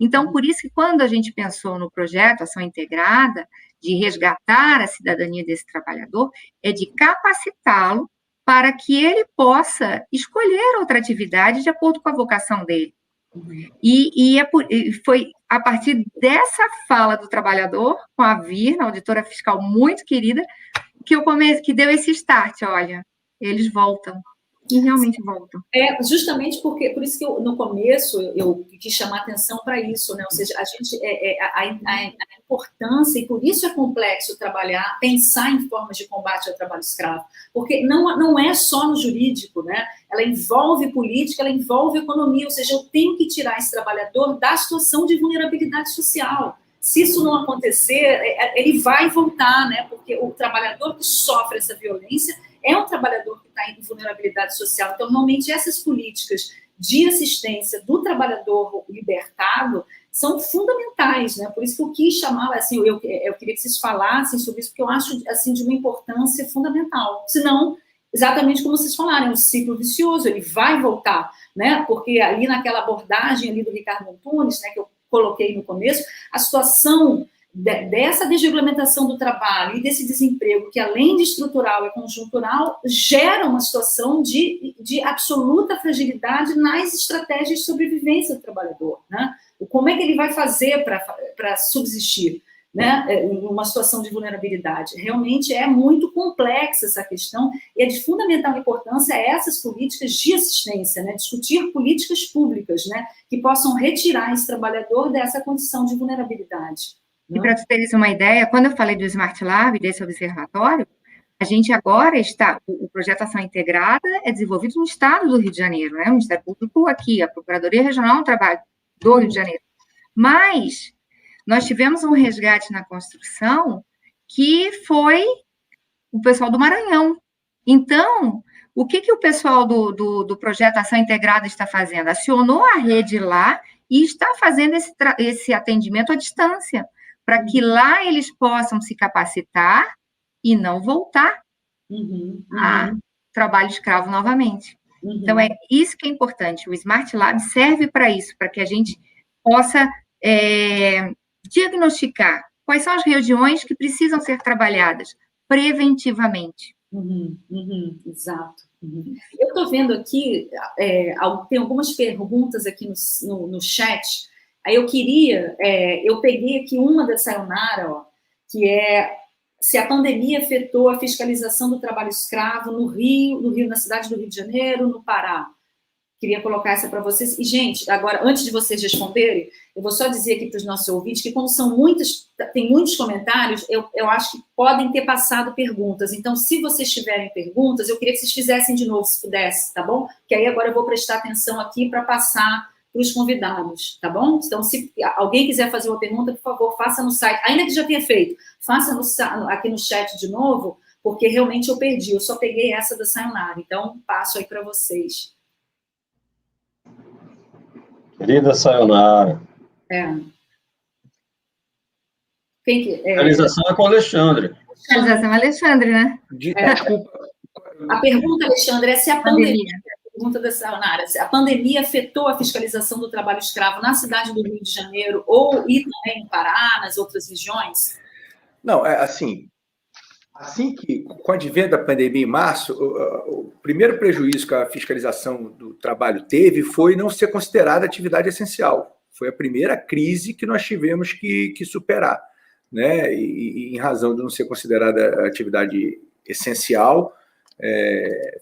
Então, por isso que quando a gente pensou no projeto Ação Integrada, de resgatar a cidadania desse trabalhador, é de capacitá-lo para que ele possa escolher outra atividade de acordo com a vocação dele. E foi a partir dessa fala do trabalhador, com a Virna, auditora fiscal muito querida, que deu esse start, olha, eles voltam. E realmente voltam. Justamente por isso que no começo eu quis chamar atenção para isso, né? Ou seja, a importância, e por isso é complexo pensar em formas de combate ao trabalho escravo, porque não é só no jurídico, né? Ela envolve política, ela envolve economia, ou seja, eu tenho que tirar esse trabalhador da situação de vulnerabilidade social. Se isso não acontecer, ele vai voltar, né? Porque o trabalhador que sofre essa violência é um trabalhador que está em vulnerabilidade social. Então, realmente, essas políticas de assistência do trabalhador libertado são fundamentais, né? Por isso que eu quis chamar, assim, eu queria que vocês falassem sobre isso, porque eu acho, assim, de uma importância fundamental. Senão, exatamente como vocês falaram, é um ciclo vicioso, ele vai voltar, né? Porque ali naquela abordagem ali do Ricardo Antunes, né, que eu coloquei no começo, a situação dessa desregulamentação do trabalho e desse desemprego, que além de estrutural é conjuntural, gera uma situação de absoluta fragilidade nas estratégias de sobrevivência do trabalhador, né? Como é que ele vai fazer para subsistir, né, em uma situação de vulnerabilidade? Realmente é muito complexa essa questão, e é de fundamental importância essas políticas de assistência, né, discutir políticas públicas, né, que possam retirar esse trabalhador dessa condição de vulnerabilidade. E para teres uma ideia, quando eu falei do Smart Lab, desse observatório, a gente agora o projeto Ação Integrada é desenvolvido no estado do Rio de Janeiro, né? O Ministério Público aqui, a Procuradoria Regional do Trabalho do Rio de Janeiro. Mas nós tivemos um resgate na construção que foi o pessoal do Maranhão. Então, o que o pessoal do projeto Ação Integrada está fazendo? Acionou a rede lá e está fazendo esse atendimento à distância, para que lá eles possam se capacitar e não voltar a trabalho escravo novamente. Então, é isso que é importante. O Smart Lab serve para isso, para que a gente possa diagnosticar quais são as regiões que precisam ser trabalhadas preventivamente. Exato. Eu estou vendo aqui, tem algumas perguntas aqui no chat. Aí eu peguei aqui uma da Sayonara, ó, que é se a pandemia afetou a fiscalização do trabalho escravo no Rio, na cidade do Rio de Janeiro, no Pará. Queria colocar essa para vocês. E, gente, agora, antes de vocês responderem, eu vou só dizer aqui para os nossos ouvintes que, como tem muitos comentários, eu acho que podem ter passado perguntas. Então, se vocês tiverem perguntas, eu queria que vocês fizessem de novo, se pudesse, tá bom? Que aí agora eu vou prestar atenção aqui para passar para os convidados, tá bom? Então, se alguém quiser fazer uma pergunta, por favor, faça no site. Ainda que já tenha feito, faça aqui no chat de novo, porque realmente eu perdi. Eu só peguei essa da Sayonara. Então, passo aí para vocês. Querida Sayonara. Realização é com o Alexandre. Realização é Alexandre, né? Desculpa. A pergunta, Alexandre, é se a pandemia, pergunta da Sayonara, se a pandemia afetou a fiscalização do trabalho escravo na cidade do Rio de Janeiro e também no Pará, nas outras regiões? Não, assim que, com o advento da pandemia em março, o primeiro prejuízo que a fiscalização do trabalho teve foi não ser considerada atividade essencial. Foi a primeira crise que nós tivemos que superar, né? E em razão de não ser considerada atividade essencial,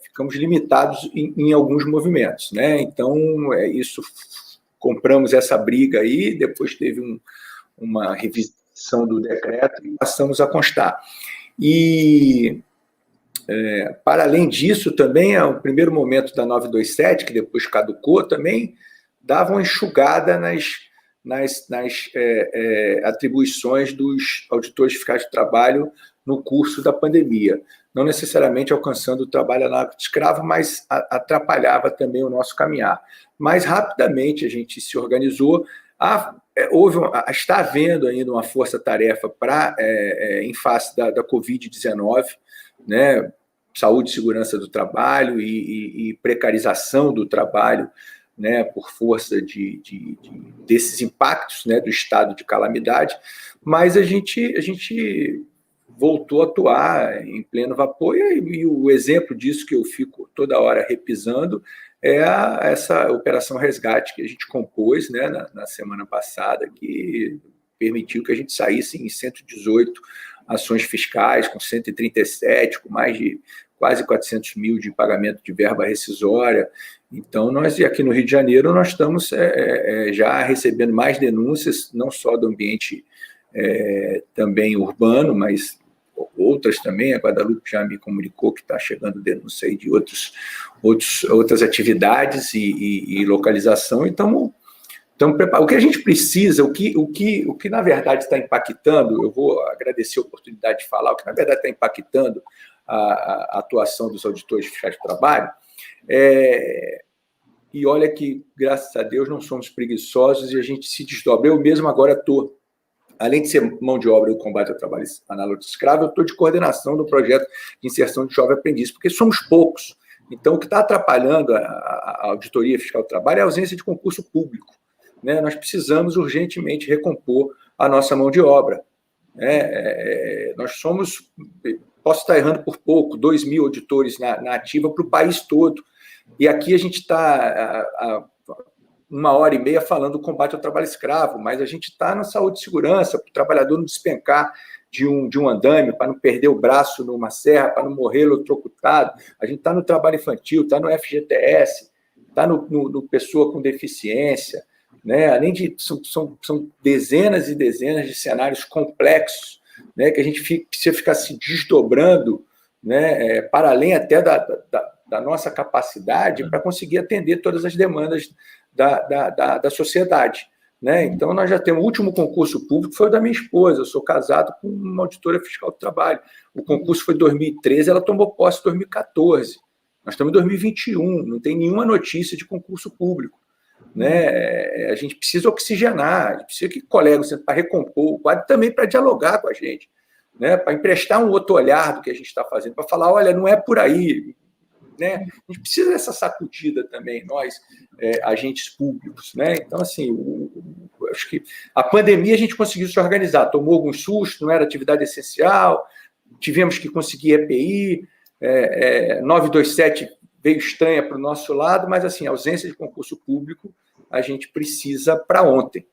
ficamos limitados em alguns movimentos, né? Então, compramos essa briga aí, depois teve uma revisão do decreto e passamos a constar. E, para além disso, também, o primeiro momento da 927, que depois caducou, também dava uma enxugada nas atribuições dos auditores fiscais de trabalho no curso da pandemia. Não necessariamente alcançando o trabalho análogo de escravo, mas atrapalhava também o nosso caminhar. Mas, rapidamente, a gente se organizou. Está havendo ainda uma força-tarefa em face da Covid-19, né? Saúde e segurança do trabalho e precarização do trabalho, né? Por força desses impactos, né? Do estado de calamidade. Mas a gente voltou a atuar em pleno vapor, e o exemplo disso que eu fico toda hora repisando é essa Operação Resgate que a gente compôs, né, na semana passada, que permitiu que a gente saísse em 118 ações fiscais, com 137, com mais de quase 400 mil de pagamento de verba rescisória. Então, nós aqui no Rio de Janeiro, nós estamos já recebendo mais denúncias, não só do ambiente também urbano, mas outras também. A Guadalupe já me comunicou que está chegando denúncia aí de outras atividades e localização. Então, o que a gente precisa, o que na verdade está impactando, eu vou agradecer a oportunidade de falar, o que na verdade está impactando a atuação dos auditores fiscais do trabalho, e olha que, graças a Deus, não somos preguiçosos e a gente se desdobra. Eu mesmo agora estou, além de ser mão de obra do combate ao trabalho análogo de escravo, eu estou de coordenação do projeto de inserção de jovem aprendiz, porque somos poucos. Então, o que está atrapalhando a auditoria fiscal do trabalho é a ausência de concurso público, né? Nós precisamos urgentemente recompor a nossa mão de obra. Nós somos, posso estar errando por pouco, 2.000 auditores na ativa para o país todo. E aqui a gente está há 1h30 falando do combate ao trabalho escravo, mas a gente está na saúde e segurança, para o trabalhador não despencar de um andame, para não perder o braço numa serra, para não morrer eletrocutado. A gente está no trabalho infantil, está no FGTS, está no pessoa com deficiência, né? Além de são dezenas e dezenas de cenários complexos, né, que a gente precisa ficar se desdobrando, né, para além até da nossa capacidade para conseguir atender todas as demandas da sociedade, né? Então, nós já temos o último concurso público, foi o da minha esposa. Eu sou casado com uma auditora fiscal do trabalho. O concurso foi em 2013, ela tomou posse em 2014. Nós estamos em 2021, não tem nenhuma notícia de concurso público, né? A gente precisa oxigenar, a gente precisa que colegas para recompor o quadro, também para dialogar com a gente, né? Para emprestar um outro olhar do que a gente está fazendo, para falar, olha, não é por aí, né? A gente precisa dessa sacudida também, nós, agentes públicos, né? Então, assim, acho que a pandemia a gente conseguiu se organizar, tomou alguns sustos, não era atividade essencial, tivemos que conseguir EPI, 927 veio estranha para o nosso lado, mas, assim, a ausência de concurso público a gente precisa para ontem.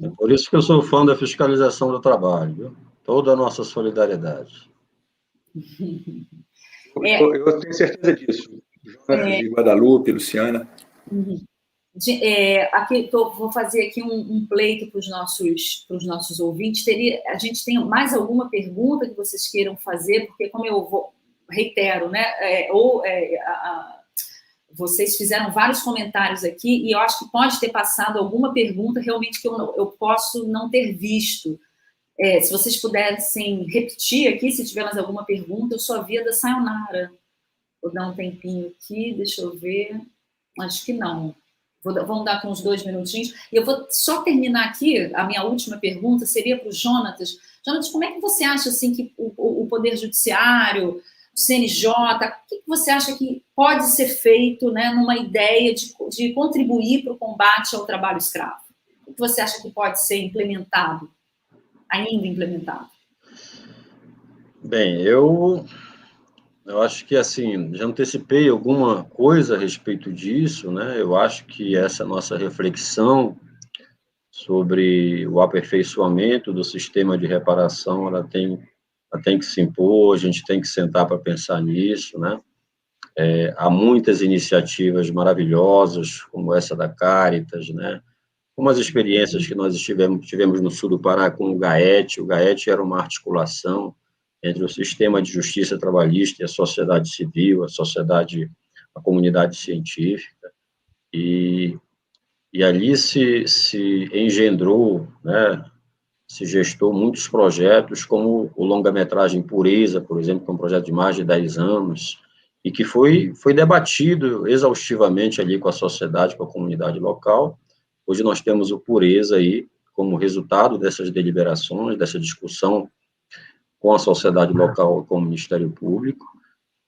É por isso que eu sou fã da fiscalização do trabalho, viu? Toda a nossa solidariedade. Eu tenho certeza disso. Jonas de Guadalupe, Luciana. Aqui vou fazer aqui um pleito para os nossos ouvintes. A gente tem mais alguma pergunta que vocês queiram fazer? Porque, como eu reitero, né? Vocês fizeram vários comentários aqui e eu acho que pode ter passado alguma pergunta realmente que eu posso não ter visto. Se vocês pudessem repetir aqui, se tiver mais alguma pergunta, eu sou a via da Sayonara. Vou dar um tempinho aqui, deixa eu ver. Acho que não. Vamos dar com uns 2 minutinhos. E eu vou só terminar aqui, a minha última pergunta seria para o Jonatas. Jonatas, como é que você acha assim, que o Poder Judiciário, o CNJ, o que você acha que pode ser feito, né, numa ideia de contribuir para o combate ao trabalho escravo? O que você acha que pode ser implementado, ainda implementado? Bem, eu acho que, assim, já antecipei alguma coisa a respeito disso, né? Eu acho que essa nossa reflexão sobre o aperfeiçoamento do sistema de reparação, ela tem que se impor, a gente tem que sentar para pensar nisso, né? Há muitas iniciativas maravilhosas, como essa da Caritas, né? Como as experiências que nós tivemos no sul do Pará com o GAET. O GAET era uma articulação entre o sistema de justiça trabalhista e a sociedade civil, a comunidade científica, e ali se engendrou, né, se gestou muitos projetos, como o longa-metragem Pureza, por exemplo, que é um projeto de mais de 10 anos, e que foi debatido exaustivamente ali com a sociedade, com a comunidade local. Hoje nós temos o Pureza aí, como resultado dessas deliberações, dessa discussão com a sociedade local e com o Ministério Público.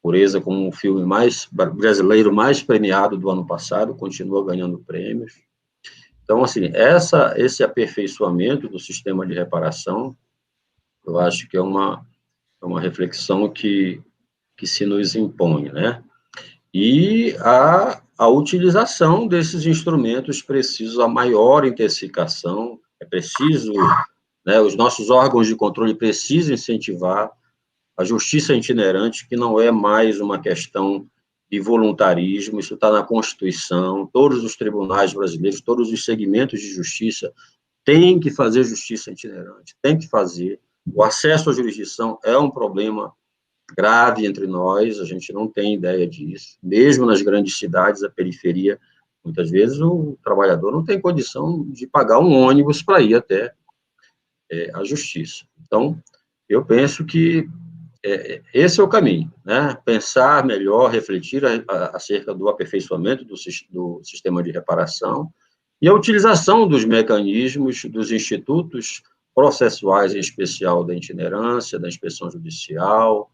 Pureza, como o filme brasileiro mais premiado do ano passado, continua ganhando prêmios. Então, assim, esse aperfeiçoamento do sistema de reparação, eu acho que é uma uma reflexão que se nos impõe, né? E a utilização desses instrumentos precisos, a maior intensificação, é preciso, né, os nossos órgãos de controle precisam incentivar a justiça itinerante, que não é mais uma questão de voluntarismo, isso está na Constituição, todos os tribunais brasileiros, todos os segmentos de justiça têm que fazer justiça itinerante, têm que fazer. O acesso à jurisdição é um problema grave entre nós, a gente não tem ideia disso. Mesmo nas grandes cidades, a periferia, muitas vezes o trabalhador não tem condição de pagar um ônibus para ir até a justiça. Então, eu penso que esse é o caminho, né? Pensar melhor, refletir acerca do aperfeiçoamento do sistema de reparação e a utilização dos mecanismos, dos institutos processuais, em especial da itinerância, da inspeção judicial,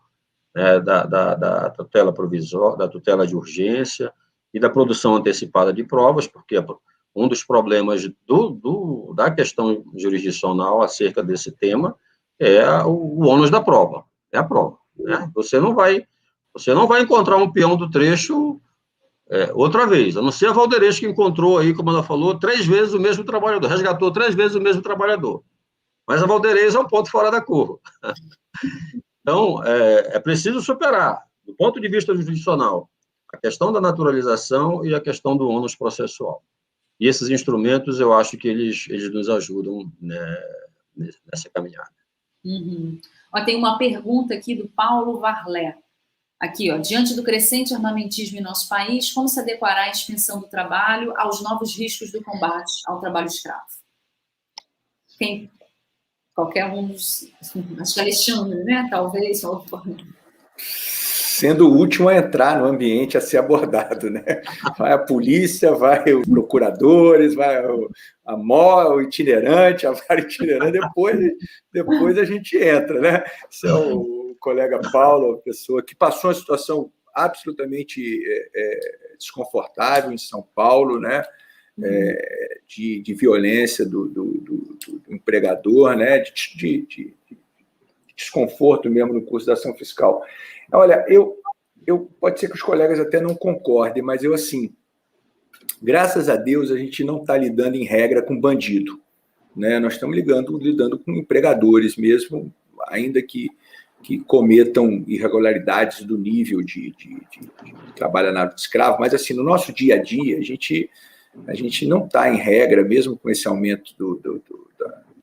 da tutela provisória, da tutela de urgência e da produção antecipada de provas, porque um dos problemas da questão jurisdicional acerca desse tema é o ônus da prova, é a prova, né? Você não vai encontrar um peão do trecho outra vez, a não ser a Valderez, que encontrou aí, como ela falou, 3 vezes o mesmo trabalhador, resgatou 3 vezes o mesmo trabalhador, mas a Valderez é um ponto fora da curva. Então, é preciso superar, do ponto de vista jurisdicional, a questão da naturalização e a questão do ônus processual. E esses instrumentos, eu acho que eles nos ajudam, né, nessa caminhada. Uhum. Tem uma pergunta aqui do Paulo Varlé. Aqui, diante do crescente armamentismo em nosso país, como se adequará a extensão do trabalho aos novos riscos do combate ao trabalho escravo? Qualquer um dos... Acho que Alexandre, né? Talvez. Sendo o último a entrar no ambiente a ser abordado, né? Vai a polícia, vai os procuradores, vai a MO, o itinerante, a vara itinerante, depois a gente entra, né? Esse é o colega Paulo, a pessoa que passou uma situação absolutamente desconfortável em São Paulo, né? De violência do empregador, né? De desconforto mesmo no curso da ação fiscal. Olha, pode ser que os colegas até não concordem, mas eu, assim, graças a Deus, a gente não está lidando, em regra, com bandido, né? Nós estamos lidando com empregadores mesmo, ainda que cometam irregularidades do nível de trabalho análogo de escravo, mas, assim, no nosso dia a dia, a gente não está, em regra, mesmo com esse aumento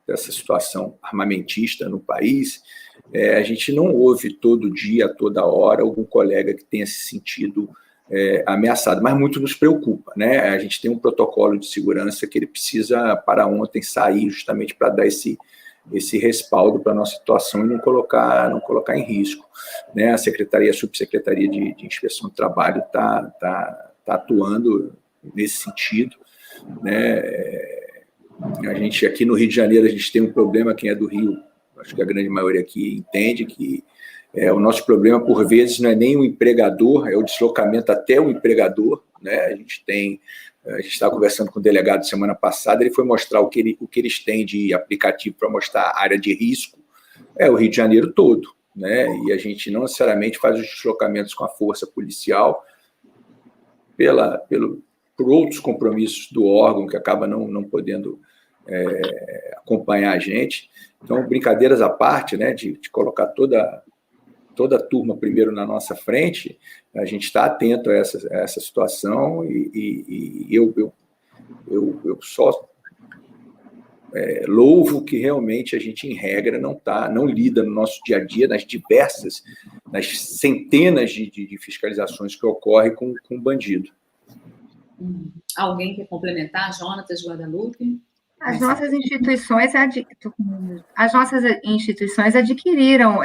dessa situação armamentista no país, a gente não ouve todo dia, toda hora, algum colega que tenha se sentido ameaçado, mas muito nos preocupa, né? A gente tem um protocolo de segurança que ele precisa, para ontem, sair justamente para dar esse respaldo para a nossa situação e não colocar em risco, né? A subsecretaria de Inspeção do Trabalho está atuando nesse sentido, né? A gente, aqui no Rio de Janeiro, a gente tem um problema, quem é do Rio, acho que a grande maioria aqui entende que o nosso problema, por vezes, não é nem o empregador, é o deslocamento até o empregador, né? A gente estava conversando com o delegado semana passada, ele foi mostrar o que eles têm de aplicativo para mostrar a área de risco, o Rio de Janeiro todo, né? E a gente não necessariamente faz os deslocamentos com a força policial por outros compromissos do órgão, que acaba não podendo acompanhar a gente. Então, brincadeiras à parte, né, de colocar toda a turma primeiro na nossa frente, a gente está atento a essa situação e eu só louvo que realmente a gente, em regra, não lida no nosso dia a dia, nas centenas de fiscalizações que ocorrem com bandido. Alguém quer complementar? Jonatas, Guadalupe? As nossas instituições adquiriram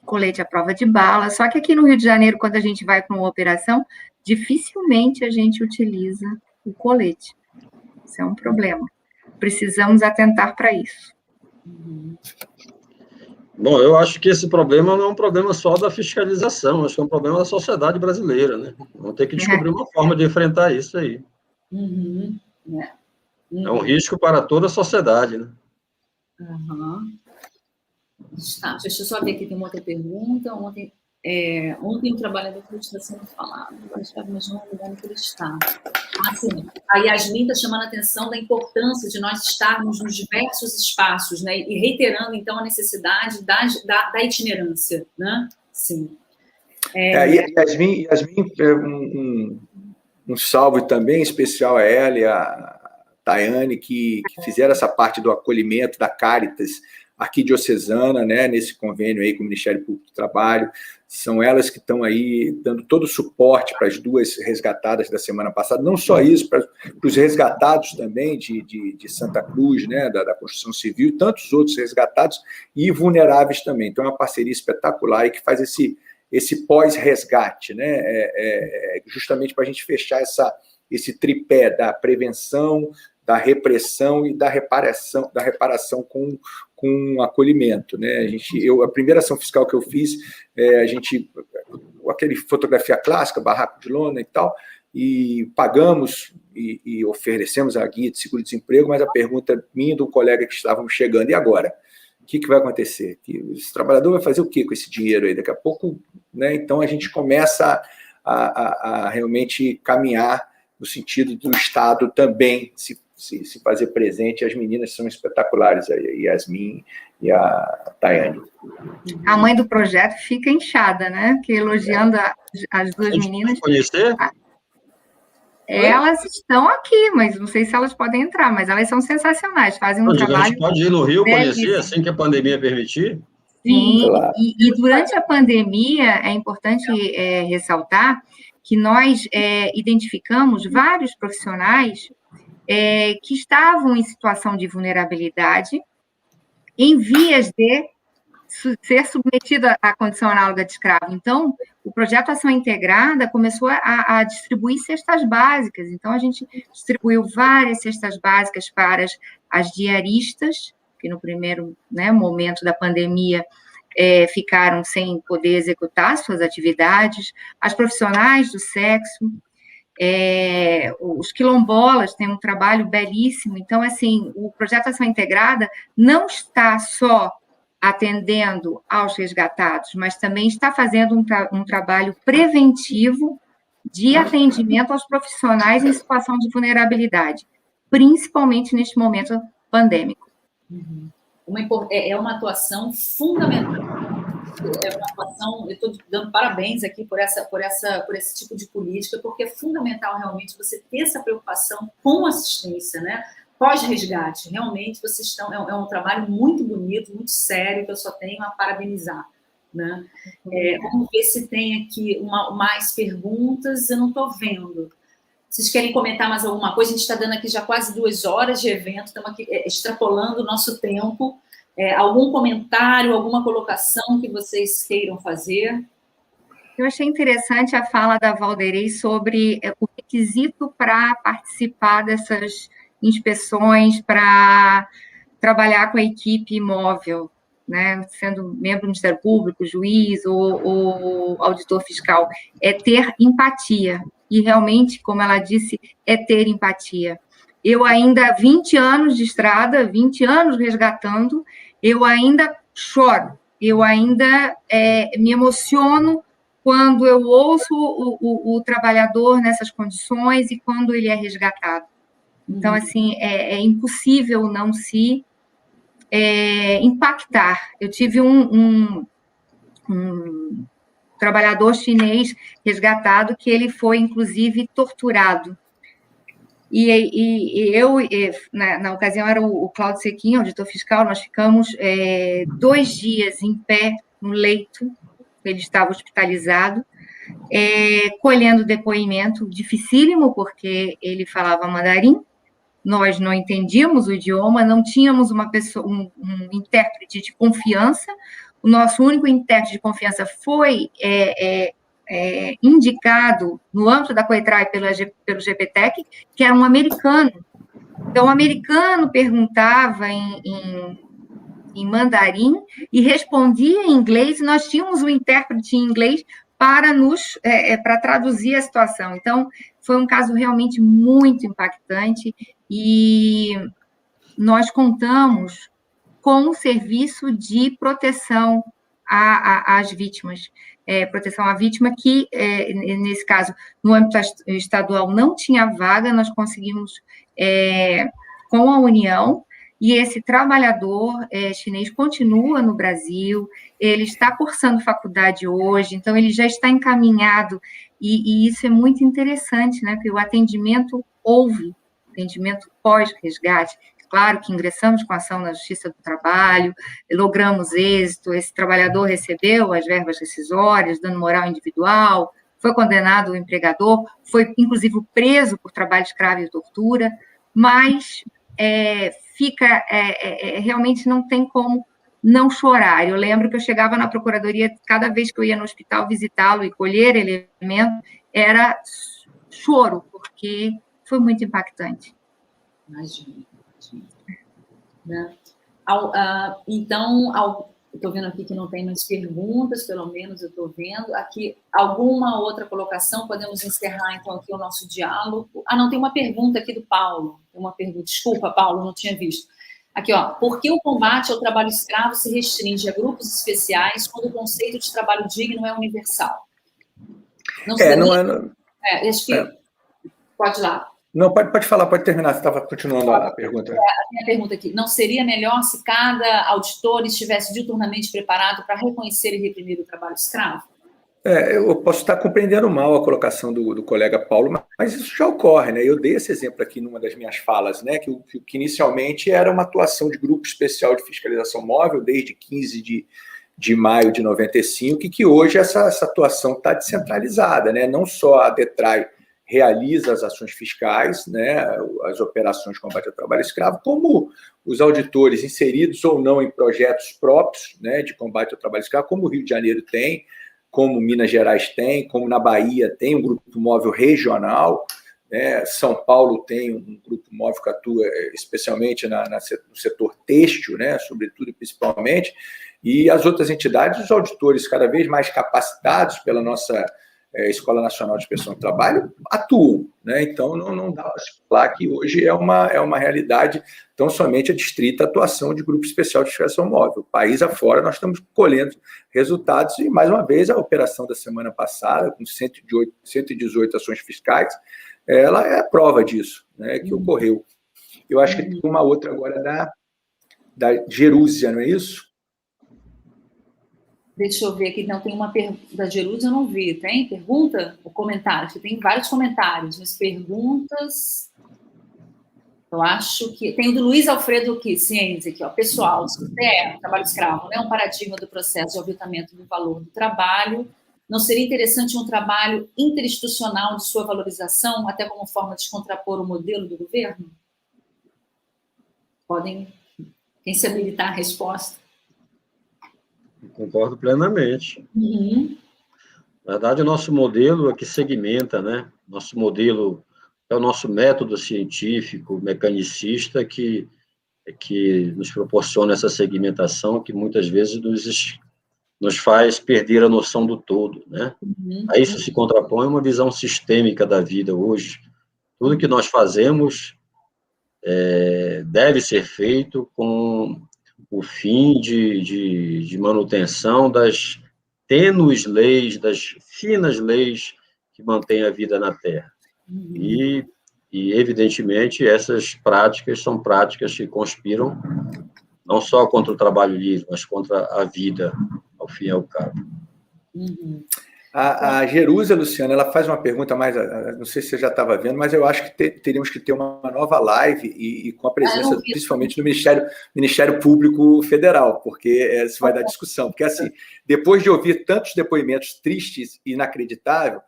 colete à prova de bala, só que aqui no Rio de Janeiro, quando a gente vai para uma operação, dificilmente a gente utiliza o colete. Isso é um problema. Precisamos atentar para isso. Bom, eu acho que esse problema não é um problema só da fiscalização, acho que é um problema da sociedade brasileira, né? Vamos ter que descobrir uma forma de enfrentar isso aí. É um risco para toda a sociedade, né? Tá, deixa eu só ver aqui, tem uma outra pergunta. Ontem o trabalhador está sendo falado, agora estava imaginando o lugar que ele está. Sim. A Yasmin está chamando a atenção da importância de nós estarmos nos diversos espaços, né? E reiterando, então, a necessidade da itinerância, né? Sim. Yasmin, um salve também especial a ela e a Tayane, que fizeram essa parte do acolhimento da Caritas arquidiocesana, né, nesse convênio aí com o Ministério Público do Trabalho. São elas que estão aí dando todo o suporte para as duas resgatadas da semana passada, não só isso, para os resgatados também de Santa Cruz, né, da construção civil, e tantos outros resgatados e vulneráveis também. Então, é uma parceria espetacular e que faz esse pós-resgate, né, justamente para a gente fechar esse tripé da prevenção, da repressão e da reparação com acolhimento, né? A primeira ação fiscal que eu fiz, aquele fotografia clássica, barraco de lona e tal, e pagamos e oferecemos a guia de seguro-desemprego, mas a pergunta minha e do colega que estávamos chegando, e agora? O que vai acontecer? Esse trabalhador vai fazer o que com esse dinheiro aí? Daqui a pouco, né? Então a gente começa a realmente caminhar no sentido do Estado também se fazer presente. As meninas são espetaculares, a Yasmin e a Tayane. A mãe do projeto fica inchada, né? Que elogiando as duas meninas. Conhecer? Elas estão aqui, mas não sei se elas podem entrar, mas elas são sensacionais, fazem um trabalho... A gente pode ir no Rio conhecer, assim que a pandemia permitir? Sim, claro. E durante a pandemia, é importante ressaltar que nós identificamos vários profissionais que estavam em situação de vulnerabilidade, em vias de ser submetido à condição análoga de escravo. Então, o projeto Ação Integrada começou a distribuir cestas básicas. Então, a gente distribuiu várias cestas básicas para as diaristas, que no primeiro, né, momento da pandemia ficaram sem poder executar suas atividades, as profissionais do sexo, os quilombolas têm um trabalho belíssimo. Então, assim, o projeto Ação Integrada não está só atendendo aos resgatados, mas também está fazendo um trabalho preventivo de atendimento aos profissionais em situação de vulnerabilidade, principalmente neste momento pandêmico. É uma atuação fundamental. É uma atuação, eu estou dando parabéns aqui por esse tipo de política, porque é fundamental realmente você ter essa preocupação com assistência, né? Pós-resgate, realmente vocês estão, é um trabalho muito bonito, muito sério, que eu só tenho a parabenizar, né? Vamos ver se tem aqui mais perguntas, eu não estou vendo. Vocês querem comentar mais alguma coisa? A gente está dando aqui já quase 2 horas de evento, estamos aqui extrapolando o nosso tempo. Algum comentário, alguma colocação que vocês queiram fazer? Eu achei interessante a fala da Valderei sobre o requisito para participar dessas inspeções, para trabalhar com a equipe móvel, né? Sendo membro do Ministério Público, juiz ou auditor fiscal, é ter empatia. E realmente, como ela disse, é ter empatia. Eu ainda, 20 anos de estrada, 20 anos resgatando, eu ainda choro, eu ainda me emociono quando eu ouço o trabalhador nessas condições e quando ele é resgatado. Então, assim, é impossível não se impactar. Eu tive um trabalhador chinês resgatado que ele foi, inclusive, torturado. E eu, na ocasião, era o Cláudio Sequinha, auditor fiscal, nós ficamos 2 dias em pé no leito, ele estava hospitalizado, colhendo depoimento dificílimo, porque ele falava mandarim, nós não entendíamos o idioma, não tínhamos uma pessoa, um intérprete de confiança, o nosso único intérprete de confiança foi indicado no âmbito da COETRAI pelo GPTEC, que era um americano. Então, o americano perguntava em mandarim e respondia em inglês, e nós tínhamos um intérprete em inglês para traduzir a situação. Então, foi um caso realmente muito impactante, e nós contamos com o serviço de proteção às vítimas. Proteção à vítima, que, nesse caso, no âmbito estadual não tinha vaga, nós conseguimos, com a União, e esse trabalhador chinês continua no Brasil, ele está cursando faculdade hoje, então ele já está encaminhado, e isso é muito interessante, né, porque o atendimento atendimento pós-resgate. Claro que ingressamos com ação na Justiça do Trabalho, logramos êxito, esse trabalhador recebeu as verbas rescisórias, dano moral individual, foi condenado o empregador, foi, inclusive, preso por trabalho escravo e tortura, mas realmente não tem como não chorar. Eu lembro que eu chegava na Procuradoria, cada vez que eu ia no hospital visitá-lo e colher elementos, era choro, porque foi muito impactante. Imagina. Né? Então, estou vendo aqui que não tem mais perguntas, pelo menos eu estou vendo. Aqui, alguma outra colocação? Podemos encerrar, então, aqui o nosso diálogo. Não, tem uma pergunta aqui do Paulo. Uma pergunta. Desculpa, Paulo, não tinha visto. Aqui, ó. Por que o combate ao trabalho escravo se restringe a grupos especiais quando o conceito de trabalho digno é universal? Não sei. Acho que... Pode ir lá. Não, pode falar, pode terminar, você estava continuando a pergunta. A minha pergunta aqui, não seria melhor se cada auditor estivesse diuturnamente preparado para reconhecer e reprimir o trabalho escravo? Eu posso estar compreendendo mal a colocação do colega Paulo, mas isso já ocorre, né? Eu dei esse exemplo aqui numa das minhas falas, né? Que inicialmente era uma atuação de grupo especial de fiscalização móvel desde 15 de maio de 95, e que hoje essa atuação está descentralizada, né? Não só a DETRAI realiza as ações fiscais, né, as operações de combate ao trabalho escravo, como os auditores inseridos ou não em projetos próprios, né, de combate ao trabalho escravo, como o Rio de Janeiro tem, como Minas Gerais tem, como na Bahia tem um grupo móvel regional, né, São Paulo tem um grupo móvel que atua especialmente no setor têxtil, né, sobretudo e principalmente, e as outras entidades, os auditores cada vez mais capacitados pela nossa Escola Nacional de Inspeção do Trabalho, atuam, né? Então não dá para se falar que hoje é uma realidade tão somente a distrita atuação de Grupo Especial de Fiscalização Móvel. País afora, nós estamos colhendo resultados, e mais uma vez a operação da semana passada, com 118 ações fiscais, ela é a prova disso, né, que ocorreu. Eu acho que tem uma outra agora da Jerúsia, não é isso? Deixa eu ver aqui, não tem uma pergunta da Jerúsia, eu não vi. Tem pergunta? Ou comentário? Tem vários comentários, mas perguntas... Eu acho que... Tem o do Luiz Alfredo Ciência aqui, ó. Pessoal, se trabalho escravo, né? Um paradigma do processo de aumento do valor do trabalho. Não seria interessante um trabalho interinstitucional de sua valorização, até como forma de descontrapor o modelo do governo? Podem... Quem se habilitar a resposta? Concordo plenamente. Uhum. Na verdade, o nosso modelo é que segmenta, né? Nosso modelo é o nosso método científico, mecanicista, que nos proporciona essa segmentação, que muitas vezes nos faz perder a noção do todo, né? Uhum. A isso se contrapõe uma visão sistêmica da vida hoje. Tudo que nós fazemos deve ser feito com o fim de manutenção das tênues leis, das finas leis que mantêm a vida na Terra. Uhum. E, evidentemente, essas práticas são práticas que conspiram não só contra o trabalho livre, mas contra a vida, ao fim e ao cabo. Uhum. A Jerúsia, Luciana, ela faz uma pergunta mais, não sei se você já estava vendo, mas eu acho que teríamos que ter uma nova live e com a presença, principalmente, do Ministério Público Federal, porque isso vai dar discussão. Porque, assim, depois de ouvir tantos depoimentos tristes e inacreditáveis,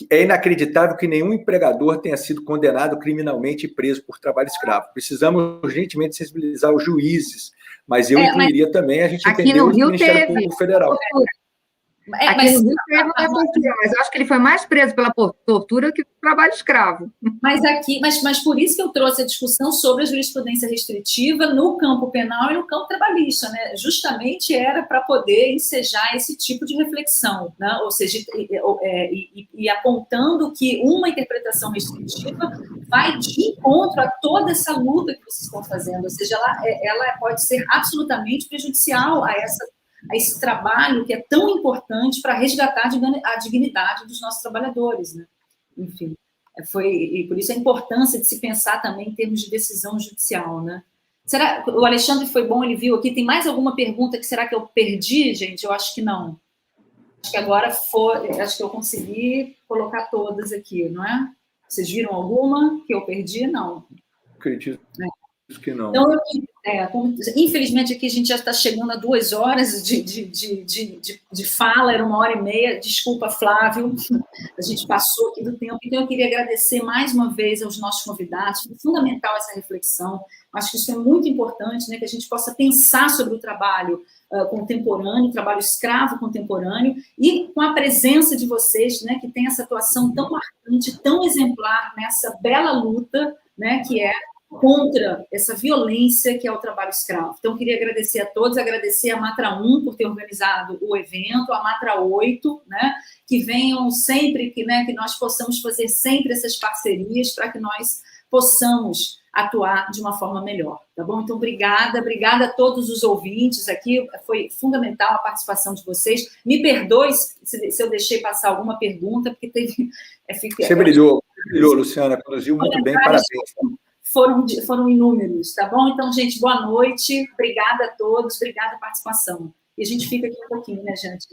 é inacreditável que nenhum empregador tenha sido condenado criminalmente e preso por trabalho escravo. Precisamos urgentemente sensibilizar os juízes, mas eu incluiria também a gente entender o Ministério Público Federal. Aqui no Rio teve uma tortura, mas eu acho que ele foi mais preso pela tortura que pelo trabalho escravo. Mas por isso que eu trouxe a discussão sobre a jurisprudência restritiva no campo penal e no campo trabalhista, né? Justamente era para poder ensejar esse tipo de reflexão, né? Ou seja, e apontando que uma interpretação restritiva vai de encontro a toda essa luta que vocês estão fazendo, ou seja, ela pode ser absolutamente prejudicial a esse trabalho que é tão importante para resgatar a dignidade dos nossos trabalhadores, né? Enfim, e por isso a importância de se pensar também em termos de decisão judicial, né? Será, o Alexandre foi bom, ele viu aqui, tem mais alguma pergunta que será que eu perdi, gente? Eu acho que não. Acho que agora acho que eu consegui colocar todas aqui, não é? Vocês viram alguma que eu perdi? Não. Acredito que não. Então, infelizmente, aqui a gente já está chegando a 2 horas de fala, era 1h30. Desculpa, Flávio, a gente passou aqui do tempo. Então, eu queria agradecer mais uma vez aos nossos convidados. Foi fundamental essa reflexão. Acho que isso é muito importante, né, que a gente possa pensar sobre o trabalho contemporâneo, o trabalho escravo contemporâneo, e com a presença de vocês, né, que tem essa atuação tão marcante, tão exemplar nessa bela luta, né, que é contra essa violência que é o trabalho escravo. Então, eu queria agradecer a todos, agradecer a Matra 1 por ter organizado o evento, a Matra 8, né, que venham sempre, que nós possamos fazer sempre essas parcerias para que nós possamos atuar de uma forma melhor, tá bom? Então, obrigada a todos os ouvintes aqui, foi fundamental a participação de vocês. Me perdoe se eu deixei passar alguma pergunta, porque teve... Você brilhou, Luciana, conduziu muito bem, parabéns. Foram inúmeros, tá bom? Então, gente, boa noite, obrigada a todos, obrigada a participação. E a gente fica aqui um pouquinho, né, gente?